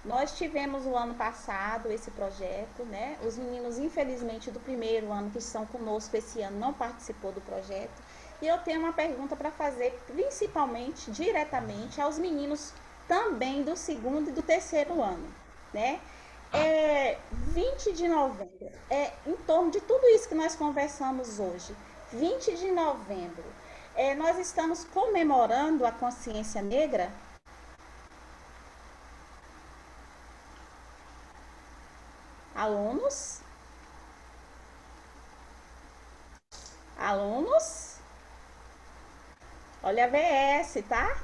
Nós tivemos o ano passado esse projeto, né? Os meninos, infelizmente, do primeiro ano que estão conosco esse ano não participou do projeto. E eu tenho uma pergunta para fazer, principalmente, diretamente, aos meninos também do segundo e do terceiro ano, né? 20 de novembro, em torno de tudo isso que nós conversamos hoje, 20 de novembro, nós estamos comemorando a consciência negra? Alunos? Alunos? Olha a VS, tá?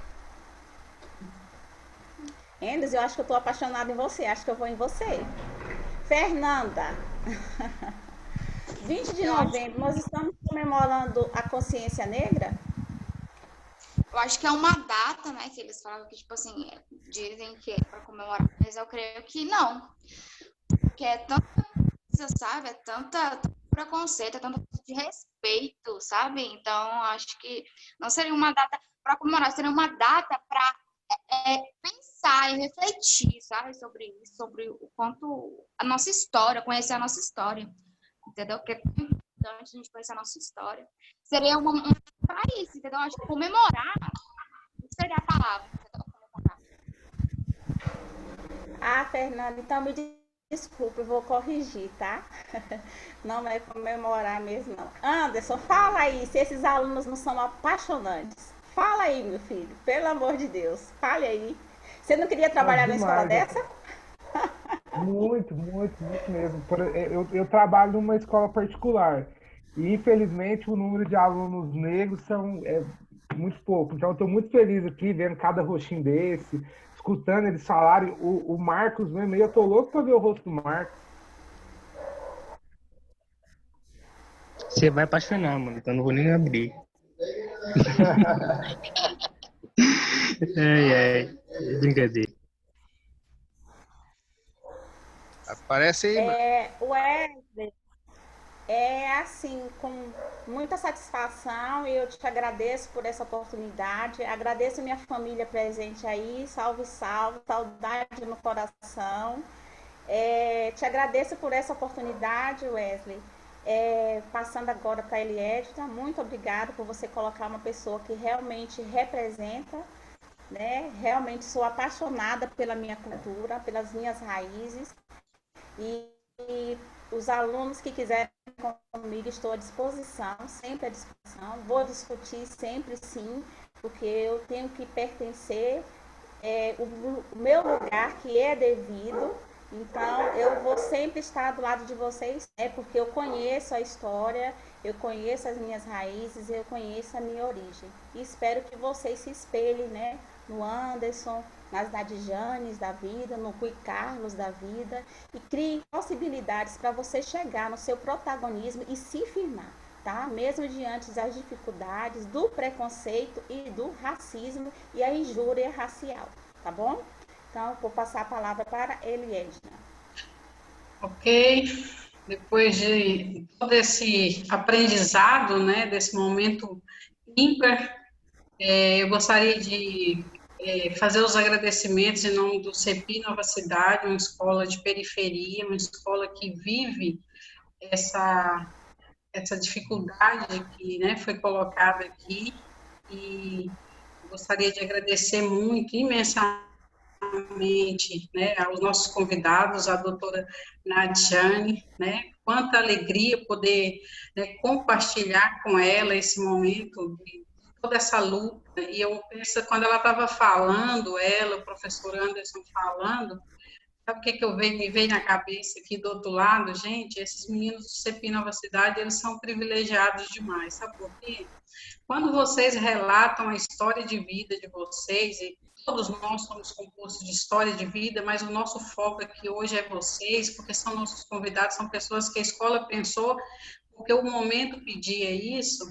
Endes, eu acho que eu tô apaixonada em você, acho que eu vou em você. Fernanda, 20 de novembro, nós estamos comemorando a consciência negra? Eu acho que é uma data, né, que eles falam que, tipo assim, dizem que é para comemorar, mas eu creio que não. Porque é tanta coisa, sabe? É tanto preconceito, é tanto de respeito, sabe? Então, acho que não seria uma data para comemorar, seria uma data para pensar e refletir, sabe? Sobre isso, sobre o quanto a nossa história, conhecer a nossa história, entendeu? Porque é tão importante a gente conhecer a nossa história. Seria uma para isso, entendeu? Acho que comemorar seria a palavra, entendeu? Ah, Fernanda, então me desculpe, eu vou corrigir, tá? Não é comemorar mesmo, não. Anderson, fala aí se esses alunos não são apaixonantes. Fala aí, meu filho, pelo amor de Deus, fale aí. Você não queria trabalhar numa escola dessa? Muito, muito, muito mesmo. Eu trabalho numa escola particular e, infelizmente, o número de alunos negros é muito pouco. Então, eu estou muito feliz aqui, vendo cada rostinho desse, escutando eles falarem. O Marcos mesmo, eu estou louco para ver o rosto do Marcos. Você vai apaixonar, mano, então não vou nem abrir. Ai, brincadeira. Aparece aí, Wesley, assim, com muita satisfação, e eu te agradeço por essa oportunidade, agradeço a minha família presente aí, salve, salve, saudade no coração. Te agradeço por essa oportunidade, Wesley. Passando agora para a Eliedna, muito obrigada por você colocar uma pessoa que realmente representa, né? Realmente sou apaixonada pela minha cultura, pelas minhas raízes, e os alunos que quiserem comigo, estou à disposição, sempre à disposição. Vou discutir sempre, sim, porque eu tenho que pertencer o meu lugar, que é devido. Então, eu vou sempre estar do lado de vocês, porque eu conheço a história, eu conheço as minhas raízes, eu conheço a minha origem. E espero que vocês se espelhem, né, no Anderson, nas Nadijanes da vida, no Rui Carlos da vida, e criem possibilidades para você chegar no seu protagonismo e se firmar, tá? Mesmo diante das dificuldades, do preconceito e do racismo e a injúria racial, tá bom? Então, vou passar a palavra para a Eliedna. Ok. Depois de todo esse aprendizado, né, desse momento ímpar, eu gostaria de fazer os agradecimentos em nome do CEPI Nova Cidade, uma escola de periferia, uma escola que vive essa dificuldade que, né, foi colocada aqui, e gostaria de agradecer muito, imensamente, né, aos nossos convidados, a doutora Nadiane, né, quanta alegria poder, né, compartilhar com ela esse momento de toda essa luta. E eu penso, quando ela estava falando, o professor Anderson falando, sabe o que me veio na cabeça aqui do outro lado? Gente, esses meninos do CEPI Nova Cidade, eles são privilegiados demais, sabe por quê? Quando vocês relatam a história de vida de vocês, e todos nós somos compostos de história de vida, mas o nosso foco aqui hoje é vocês, porque são nossos convidados, são pessoas que a escola pensou, porque o momento pedia isso.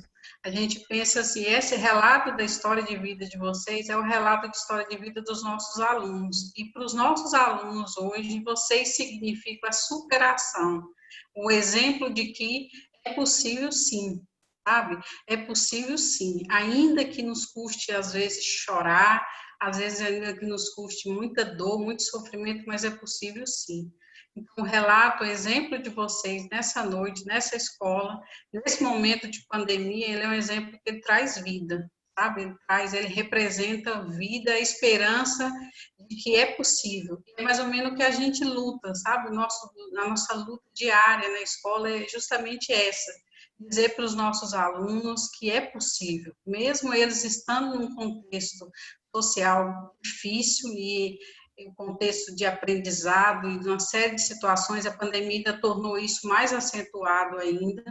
A gente pensa assim, esse relato da história de vida de vocês é o relato de história de vida dos nossos alunos. E para os nossos alunos hoje, vocês significam a superação, o exemplo de que é possível sim, sabe? É possível sim, ainda que nos custe às vezes chorar, às vezes ainda que nos custe muita dor, muito sofrimento, mas é possível sim. Então, o relato, o exemplo de vocês nessa noite, nessa escola, nesse momento de pandemia, ele é um exemplo que ele traz vida, sabe? Ele representa vida, a esperança de que é possível. É mais ou menos o que a gente luta, sabe? A nossa luta diária na escola é justamente essa, dizer para os nossos alunos que é possível, mesmo eles estando num contexto social difícil e em contexto de aprendizado e de uma série de situações, a pandemia ainda tornou isso mais acentuado ainda,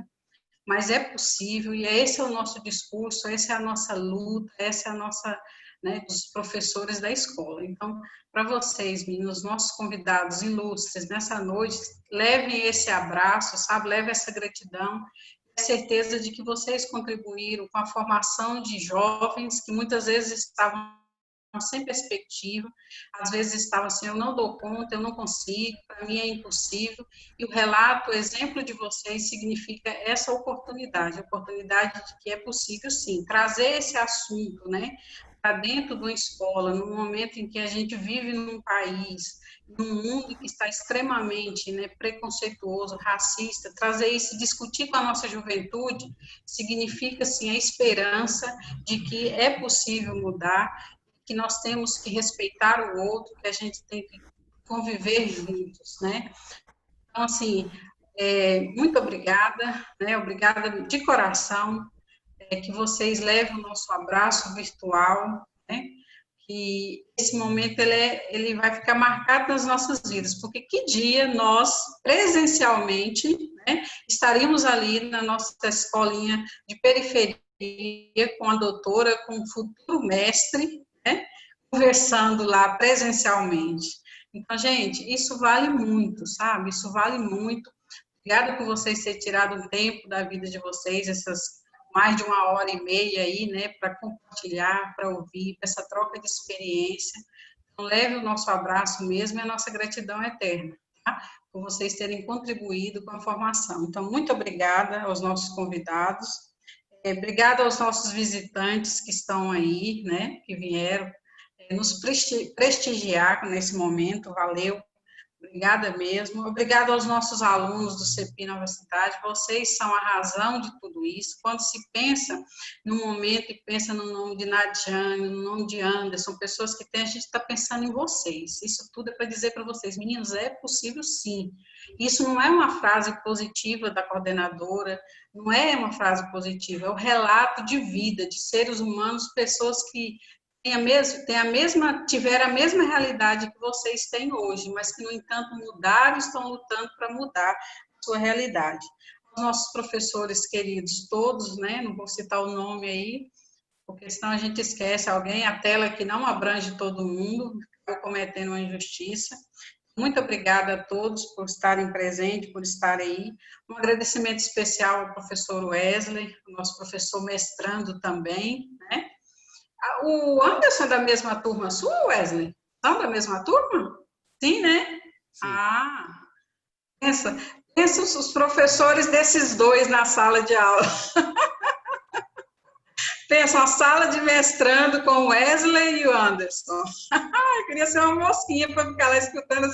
mas é possível, e esse é o nosso discurso, essa é a nossa luta, essa é a nossa, né, dos professores da escola. Então, para vocês, meninos, nossos convidados ilustres nessa noite, levem esse abraço, sabe, levem essa gratidão, a certeza de que vocês contribuíram com a formação de jovens que muitas vezes estavam sem perspectiva, às vezes estavam assim, eu não dou conta, eu não consigo, para mim é impossível, e o relato, o exemplo de vocês significa essa oportunidade, a oportunidade de que é possível sim, trazer esse assunto, né, para dentro de uma escola, no momento em que a gente vive num país, num mundo que está extremamente, né, preconceituoso, racista, trazer isso, discutir com a nossa juventude, significa, sim, a esperança de que é possível mudar, que nós temos que respeitar o outro, que a gente tem que conviver juntos, né? Então, assim, muito obrigada, né? Obrigada de coração, que vocês levem o nosso abraço virtual, né? Que esse momento ele vai ficar marcado nas nossas vidas, porque que dia nós, presencialmente, né, estaríamos ali na nossa escolinha de periferia, com a doutora, com o futuro mestre, né, conversando lá presencialmente. Então, gente, isso vale muito, sabe? Isso vale muito. Obrigada por vocês terem tirado um tempo da vida de vocês, essas mais de 1h30 aí, né, para compartilhar, para ouvir, para essa troca de experiência. Então, leve o nosso abraço mesmo e a nossa gratidão eterna, tá? Por vocês terem contribuído com a formação. Então, muito obrigada aos nossos convidados, obrigada aos nossos visitantes que estão aí, né, que vieram nos prestigiar nesse momento, valeu Obrigada mesmo. Obrigada aos nossos alunos do CEPI Nova Cidade. Vocês são a razão de tudo isso. Quando se pensa no momento e pensa no nome de Nadiane, no nome de Anderson, pessoas que tem, a gente está pensando em vocês. Isso tudo é para dizer para vocês, meninos, é possível sim. Isso não é uma frase positiva da coordenadora, não é uma frase positiva, é o relato de vida, de seres humanos, pessoas que tiveram a mesma realidade que vocês têm hoje, mas que, no entanto, mudaram, estão lutando para mudar a sua realidade. Os nossos professores queridos, todos, né, não vou citar o nome aí, porque senão a gente esquece alguém, a tela que não abrange todo mundo, estou cometendo uma injustiça. Muito obrigada a todos por estarem presentes, por estarem aí. Um agradecimento especial ao professor Wesley, nosso professor mestrando também, né? O Anderson é da mesma turma sua, Wesley? São da mesma turma? Sim, né? Sim. Ah, pensa os professores desses dois na sala de aula. Pensa, uma sala de mestrando com o Wesley e o Anderson. Eu queria ser uma mocinha para ficar lá escutando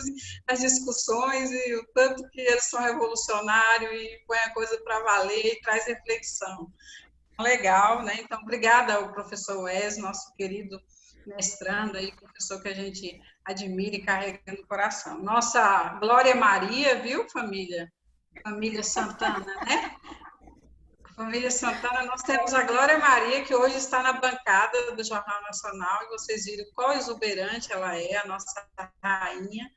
as discussões e o tanto que eles são revolucionários e põem a coisa para valer e traz reflexão. Legal, né? Então, obrigada ao professor Wesley, nosso querido mestrando aí, professor que a gente admira e carrega no coração. Nossa Glória Maria, viu, família? Família Santana, né? Família Santana, nós temos a Glória Maria, que hoje está na bancada do Jornal Nacional, e vocês viram qual exuberante ela é, a nossa rainha.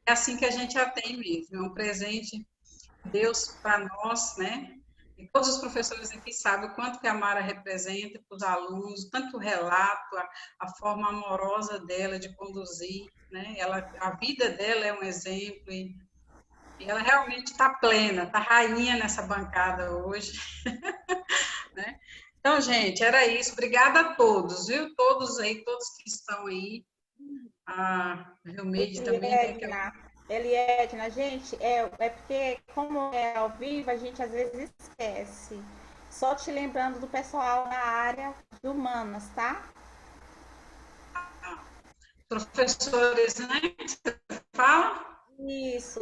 É assim que a gente a tem mesmo, é um presente de Deus para nós, né? E todos os professores aqui sabem o quanto que a Mara representa para os alunos, tanto o relato, a forma amorosa dela de conduzir, né? A vida dela é um exemplo e ela realmente está plena, está rainha nessa bancada hoje. Né? Então, gente, era isso. Obrigada a todos, viu? Todos aí, todos que estão aí. A Vilmeide também. Eliedna, gente, é porque, como é ao vivo, a gente às vezes esquece. Só te lembrando do pessoal na área de humanas, tá? Professores, né? Você fala? Isso.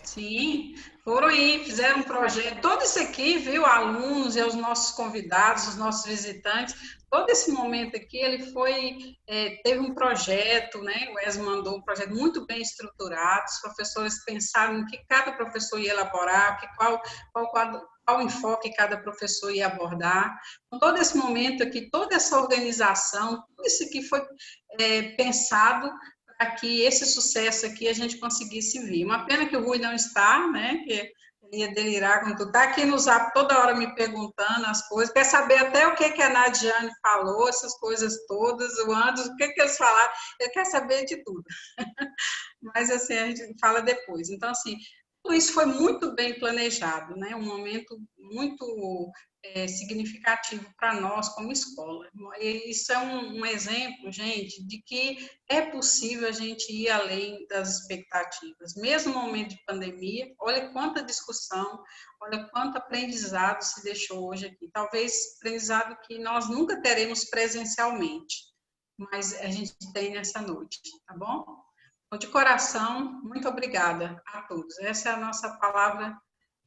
Sim, foram aí, fizeram um projeto. Todo isso aqui, viu, alunos e os nossos convidados, os nossos visitantes, todo esse momento aqui, ele teve um projeto, né? O Wesley mandou um projeto muito bem estruturado, os professores pensaram no que cada professor ia elaborar, qual enfoque cada professor ia abordar. Então, todo esse momento aqui, toda essa organização, tudo isso aqui foi pensado para que esse sucesso aqui a gente conseguisse vir. Uma pena que o Rui não está, né? Que ele ia delirar quando tu está aqui no Zap toda hora me perguntando as coisas, quer saber até o que a Nadiane falou, essas coisas todas, o Anderson, o que eles falaram, ele quer saber de tudo. Mas, assim, a gente fala depois. Então, assim, tudo isso foi muito bem planejado, né? Um momento muito significativo para nós como escola. E isso é um exemplo, gente, de que é possível a gente ir além das expectativas. Mesmo no momento de pandemia, olha quanta discussão, olha quanto aprendizado se deixou hoje aqui. Talvez aprendizado que nós nunca teremos presencialmente, mas a gente tem nessa noite, tá bom? Então, de coração, muito obrigada a todos. Essa é a nossa palavra,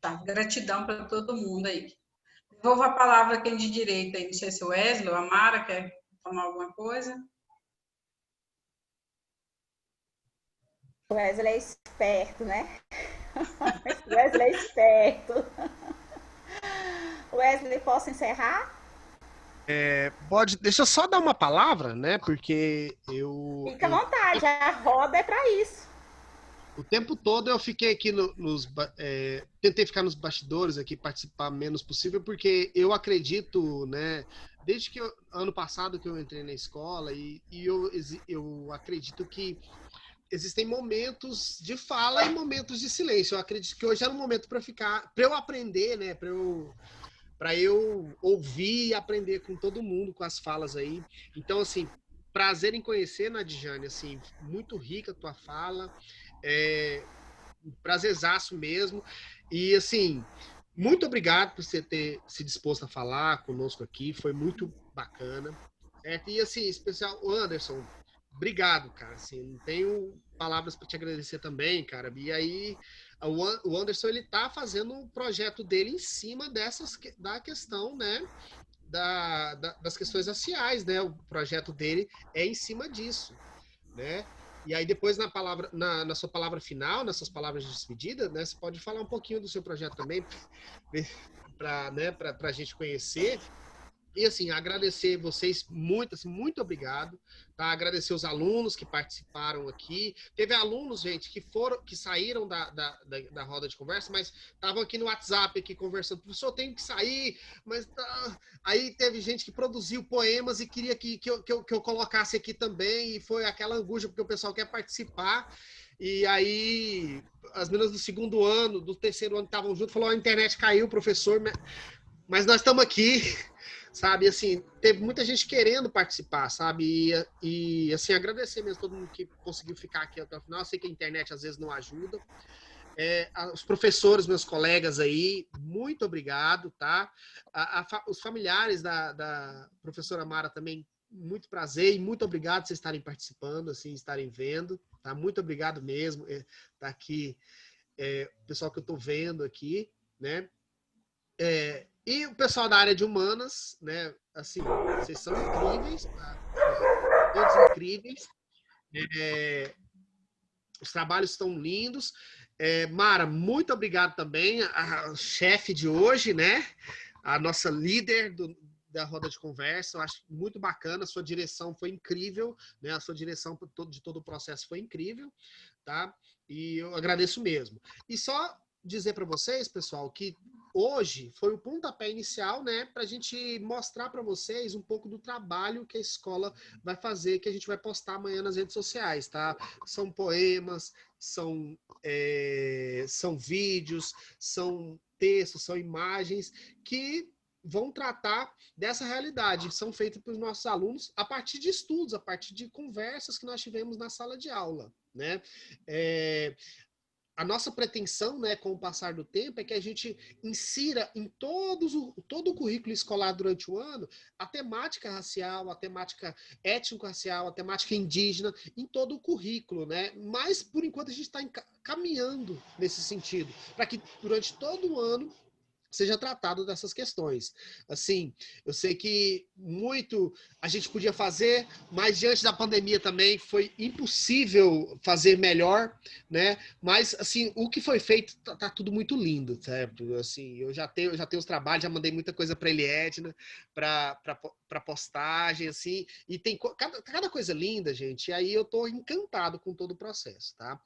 tá? Gratidão para todo mundo aí. Devolvo a palavra a quem de direito aí, não sei se o Wesley ou a Mara quer tomar alguma coisa. O Wesley é esperto, né? O Wesley é esperto. Wesley, posso encerrar? Pode, deixa eu só dar uma palavra, né? Porque Fica à vontade, a roda é para isso. O tempo todo eu fiquei aqui tentei ficar nos bastidores aqui, participar menos possível, porque eu acredito, né? Desde que ano passado que eu entrei na escola e eu acredito que existem momentos de fala e momentos de silêncio. Eu acredito que hoje era um momento para eu aprender, né? Para eu ouvir e aprender com todo mundo, com as falas aí. Então, assim, prazer em conhecer, Nadiane, assim, muito rica a tua fala. Prazerzaço mesmo. E, assim, muito obrigado por você ter se disposto a falar conosco aqui. Foi muito bacana. Certo? E, assim, especial, o Anderson, obrigado, cara. Assim, não tenho palavras para te agradecer também, cara. E aí, o Anderson, ele tá fazendo um projeto dele em cima da questão, né? Das questões raciais, né? O projeto dele é em cima disso, né? E aí depois na sua palavra final, nas suas palavras de despedida, né? Você pode falar um pouquinho do seu projeto também, para, né? Para a gente conhecer. E assim, agradecer vocês muito, assim, muito obrigado, tá? Agradecer os alunos que participaram aqui. Teve alunos, gente, que saíram da roda de conversa, mas estavam aqui no WhatsApp aqui conversando. Professor, tenho que sair, mas aí teve gente que produziu poemas e queria que eu colocasse aqui também, e foi aquela angústia, porque o pessoal quer participar. E aí, as meninas do segundo ano, do terceiro ano estavam juntos, falou: a internet caiu, professor, mas nós estamos aqui. Sabe, assim, teve muita gente querendo participar, sabe, e assim, agradecer mesmo todo mundo que conseguiu ficar aqui até o final. Eu sei que a internet às vezes não ajuda. Os professores, meus colegas aí, muito obrigado, tá? Os familiares da professora Mara também, muito prazer e muito obrigado por vocês estarem participando, assim, estarem vendo, tá? Muito obrigado mesmo, tá aqui, o pessoal que eu tô vendo aqui, né? E o pessoal da área de humanas, né? Assim, vocês são incríveis, tá? Todos incríveis. Os trabalhos estão lindos. Mara, muito obrigado também, a chefe de hoje, né? A nossa líder da roda de conversa. Eu acho muito bacana. A sua direção foi incrível, né? A sua direção de todo o processo foi incrível, tá? E eu agradeço mesmo. E só dizer para vocês, pessoal, que hoje foi o pontapé inicial, né, para a gente mostrar para vocês um pouco do trabalho que a escola vai fazer, que a gente vai postar amanhã nas redes sociais, tá? São poemas, são vídeos, são textos, são imagens que vão tratar dessa realidade, são feitos pelos nossos alunos a partir de estudos, a partir de conversas que nós tivemos na sala de aula, né? A nossa pretensão, né, com o passar do tempo, é que a gente insira em todo o currículo escolar durante o ano a temática racial, a temática étnico-racial, a temática indígena, em todo o currículo, né? Mas, por enquanto, a gente está caminhando nesse sentido, para que durante todo o ano seja tratado dessas questões. Assim, eu sei que muito a gente podia fazer, mas diante da pandemia também foi impossível fazer melhor, né? Mas, assim, o que foi feito tá tudo muito lindo, certo? Assim, eu já tenho os trabalhos, já mandei muita coisa para Eliedna, para postagem, assim, e tem cada coisa linda, gente, e aí eu tô encantado com todo o processo, tá?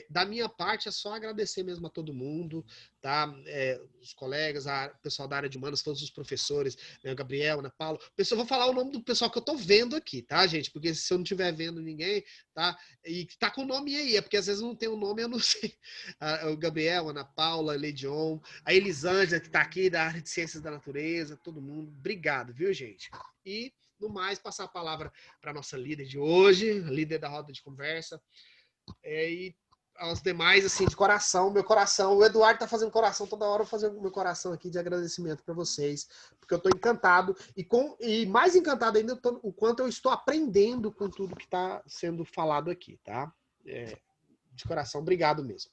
Da minha parte, é só agradecer mesmo a todo mundo, tá? Os colegas, o pessoal da área de humanas, todos os professores, né? O Gabriel, Ana Paula. Vou falar o nome do pessoal que eu tô vendo aqui, tá, gente? Porque se eu não estiver vendo ninguém, tá? E tá com o nome aí, é porque às vezes não tem o nome, eu não sei. O Gabriel, Ana Paula, Leidion, a Elisângela, que tá aqui da área de ciências da natureza, todo mundo. Obrigado, viu, gente? E, no mais, passar a palavra para nossa líder de hoje, líder da roda de conversa. E aos demais, assim, de coração, meu coração, o Eduardo tá fazendo coração toda hora, eu vou fazer o meu coração aqui de agradecimento para vocês, porque eu tô encantado, e mais encantado ainda o quanto eu estou aprendendo com tudo que está sendo falado aqui, tá? De coração, obrigado mesmo.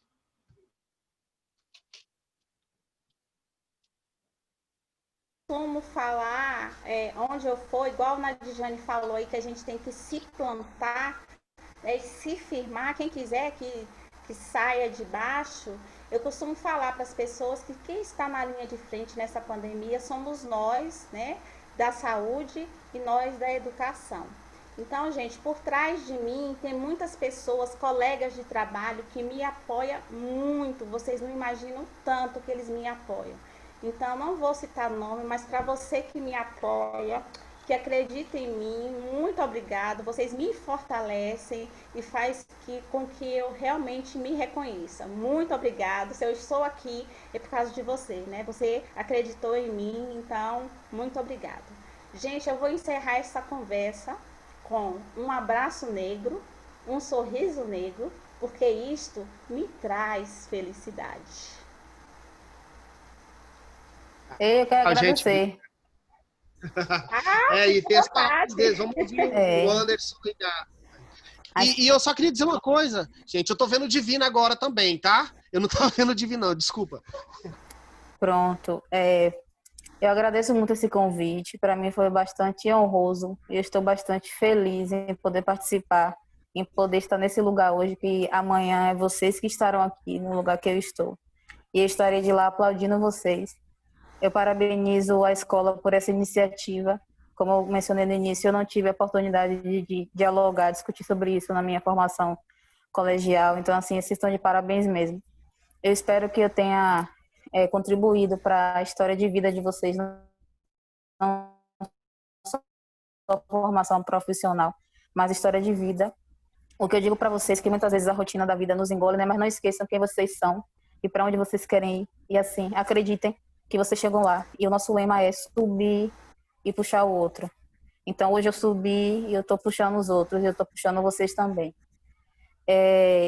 Como falar, onde eu for, igual a Nadijane falou aí, que a gente tem que se plantar, e se firmar, quem quiser que saia de baixo. Eu costumo falar para as pessoas que quem está na linha de frente nessa pandemia somos nós, né, da saúde e nós da educação. Então, gente, por trás de mim tem muitas pessoas, colegas de trabalho que me apoiam muito. Vocês não imaginam tanto que eles me apoiam. Então, não vou citar nome, mas para você que me apoia, que acredita em mim, muito obrigado. Vocês me fortalecem e faz com que eu realmente me reconheça. Muito obrigado. Se eu estou aqui é por causa de você, né? Você acreditou em mim, então muito obrigado. Gente, eu vou encerrar essa conversa com um abraço negro, um sorriso negro, porque isto me traz felicidade. Eu quero agradecer. E tem as palavras deles. Vamos ouvir o Anderson e E eu só queria dizer uma coisa, gente, eu tô vendo Divina agora também, tá? Eu não tava vendo Divina, não, desculpa. Pronto. Eu agradeço muito esse convite. Para mim foi bastante honroso. Eu estou bastante feliz em poder participar, em poder estar nesse lugar hoje, que amanhã é vocês que estarão aqui no lugar que eu estou. E eu estarei de lá aplaudindo vocês. Eu parabenizo a escola por essa iniciativa. Como eu mencionei no início, eu não tive a oportunidade de dialogar, discutir sobre isso na minha formação colegial. Então, assim, vocês estão de parabéns mesmo. Eu espero que eu tenha contribuído para a história de vida de vocês, não só a formação profissional, mas a história de vida. O que eu digo para vocês é que muitas vezes a rotina da vida nos engole, né? Mas não esqueçam quem vocês são e para onde vocês querem ir. E assim, acreditem que vocês chegam lá. E o nosso lema é subir e puxar o outro. Então, hoje eu subi e eu estou puxando os outros e eu estou puxando vocês também.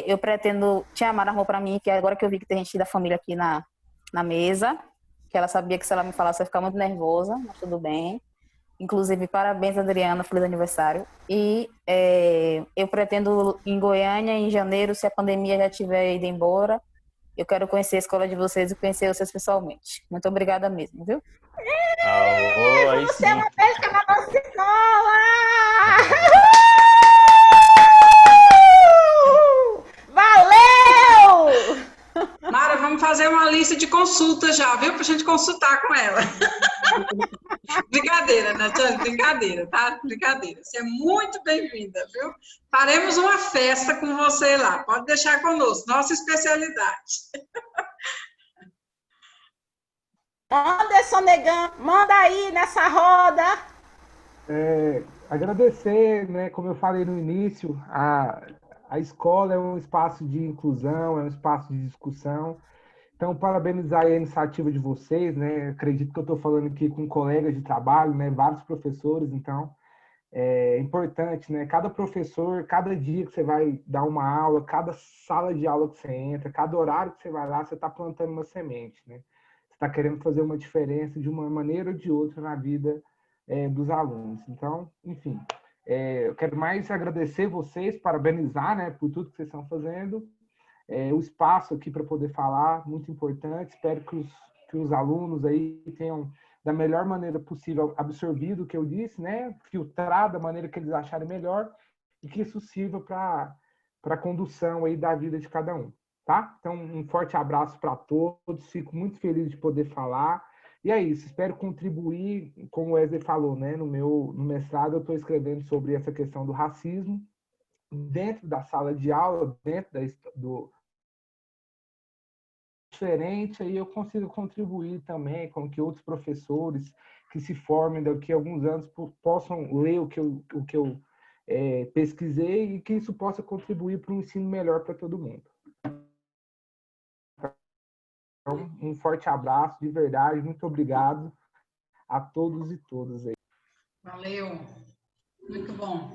Eu pretendo... Tinha a Mara arrumou para mim, que agora que eu vi que tem gente da família aqui na mesa, que ela sabia que se ela me falasse eu ia ficar muito nervosa, mas tudo bem. Inclusive, parabéns, Adriana, feliz aniversário. E eu pretendo em Goiânia, em janeiro, se a pandemia já tiver ido embora, eu quero conhecer a escola de vocês e conhecer vocês pessoalmente. Muito obrigada mesmo, viu? Alô, aí Você sim. é uma beijo na nossa escola! Valeu! Mara, vamos fazer uma lista de consultas já, viu? Pra gente consultar com ela. Brincadeira, né, Tânia? Brincadeira, tá? Brincadeira. Você é muito bem-vinda, viu? Faremos uma festa com você lá. Pode deixar conosco. Nossa especialidade. Anderson Negão, manda aí nessa roda. Agradecer, né, como eu falei no início, a escola é um espaço de inclusão, é um espaço de discussão. Então, parabenizar a iniciativa de vocês, né? Acredito que eu estou falando aqui com colegas de trabalho, né? Vários professores, então é importante, né? Cada professor, cada dia que você vai dar uma aula, cada sala de aula que você entra, cada horário que você vai lá, você está plantando uma semente, né? Você está querendo fazer uma diferença de uma maneira ou de outra na vida dos alunos. Então, enfim, eu quero mais agradecer vocês, parabenizar, né, por tudo que vocês estão fazendo. O espaço aqui para poder falar, muito importante. Espero que os alunos aí tenham, da melhor maneira possível, absorvido o que eu disse, né? Filtrar da maneira que eles acharem melhor e que isso sirva para a condução aí da vida de cada um, tá? Então, um forte abraço para todos. Fico muito feliz de poder falar. E é isso, espero contribuir, como o Wesley falou, né? No mestrado eu estou escrevendo sobre essa questão do racismo dentro da sala de aula, dentro do diferente, aí eu consigo contribuir também com que outros professores que se formem daqui a alguns anos possam ler o que eu pesquisei e que isso possa contribuir para um ensino melhor para todo mundo. Então, um forte abraço, de verdade, muito obrigado a todos e todas aí. Valeu, muito bom.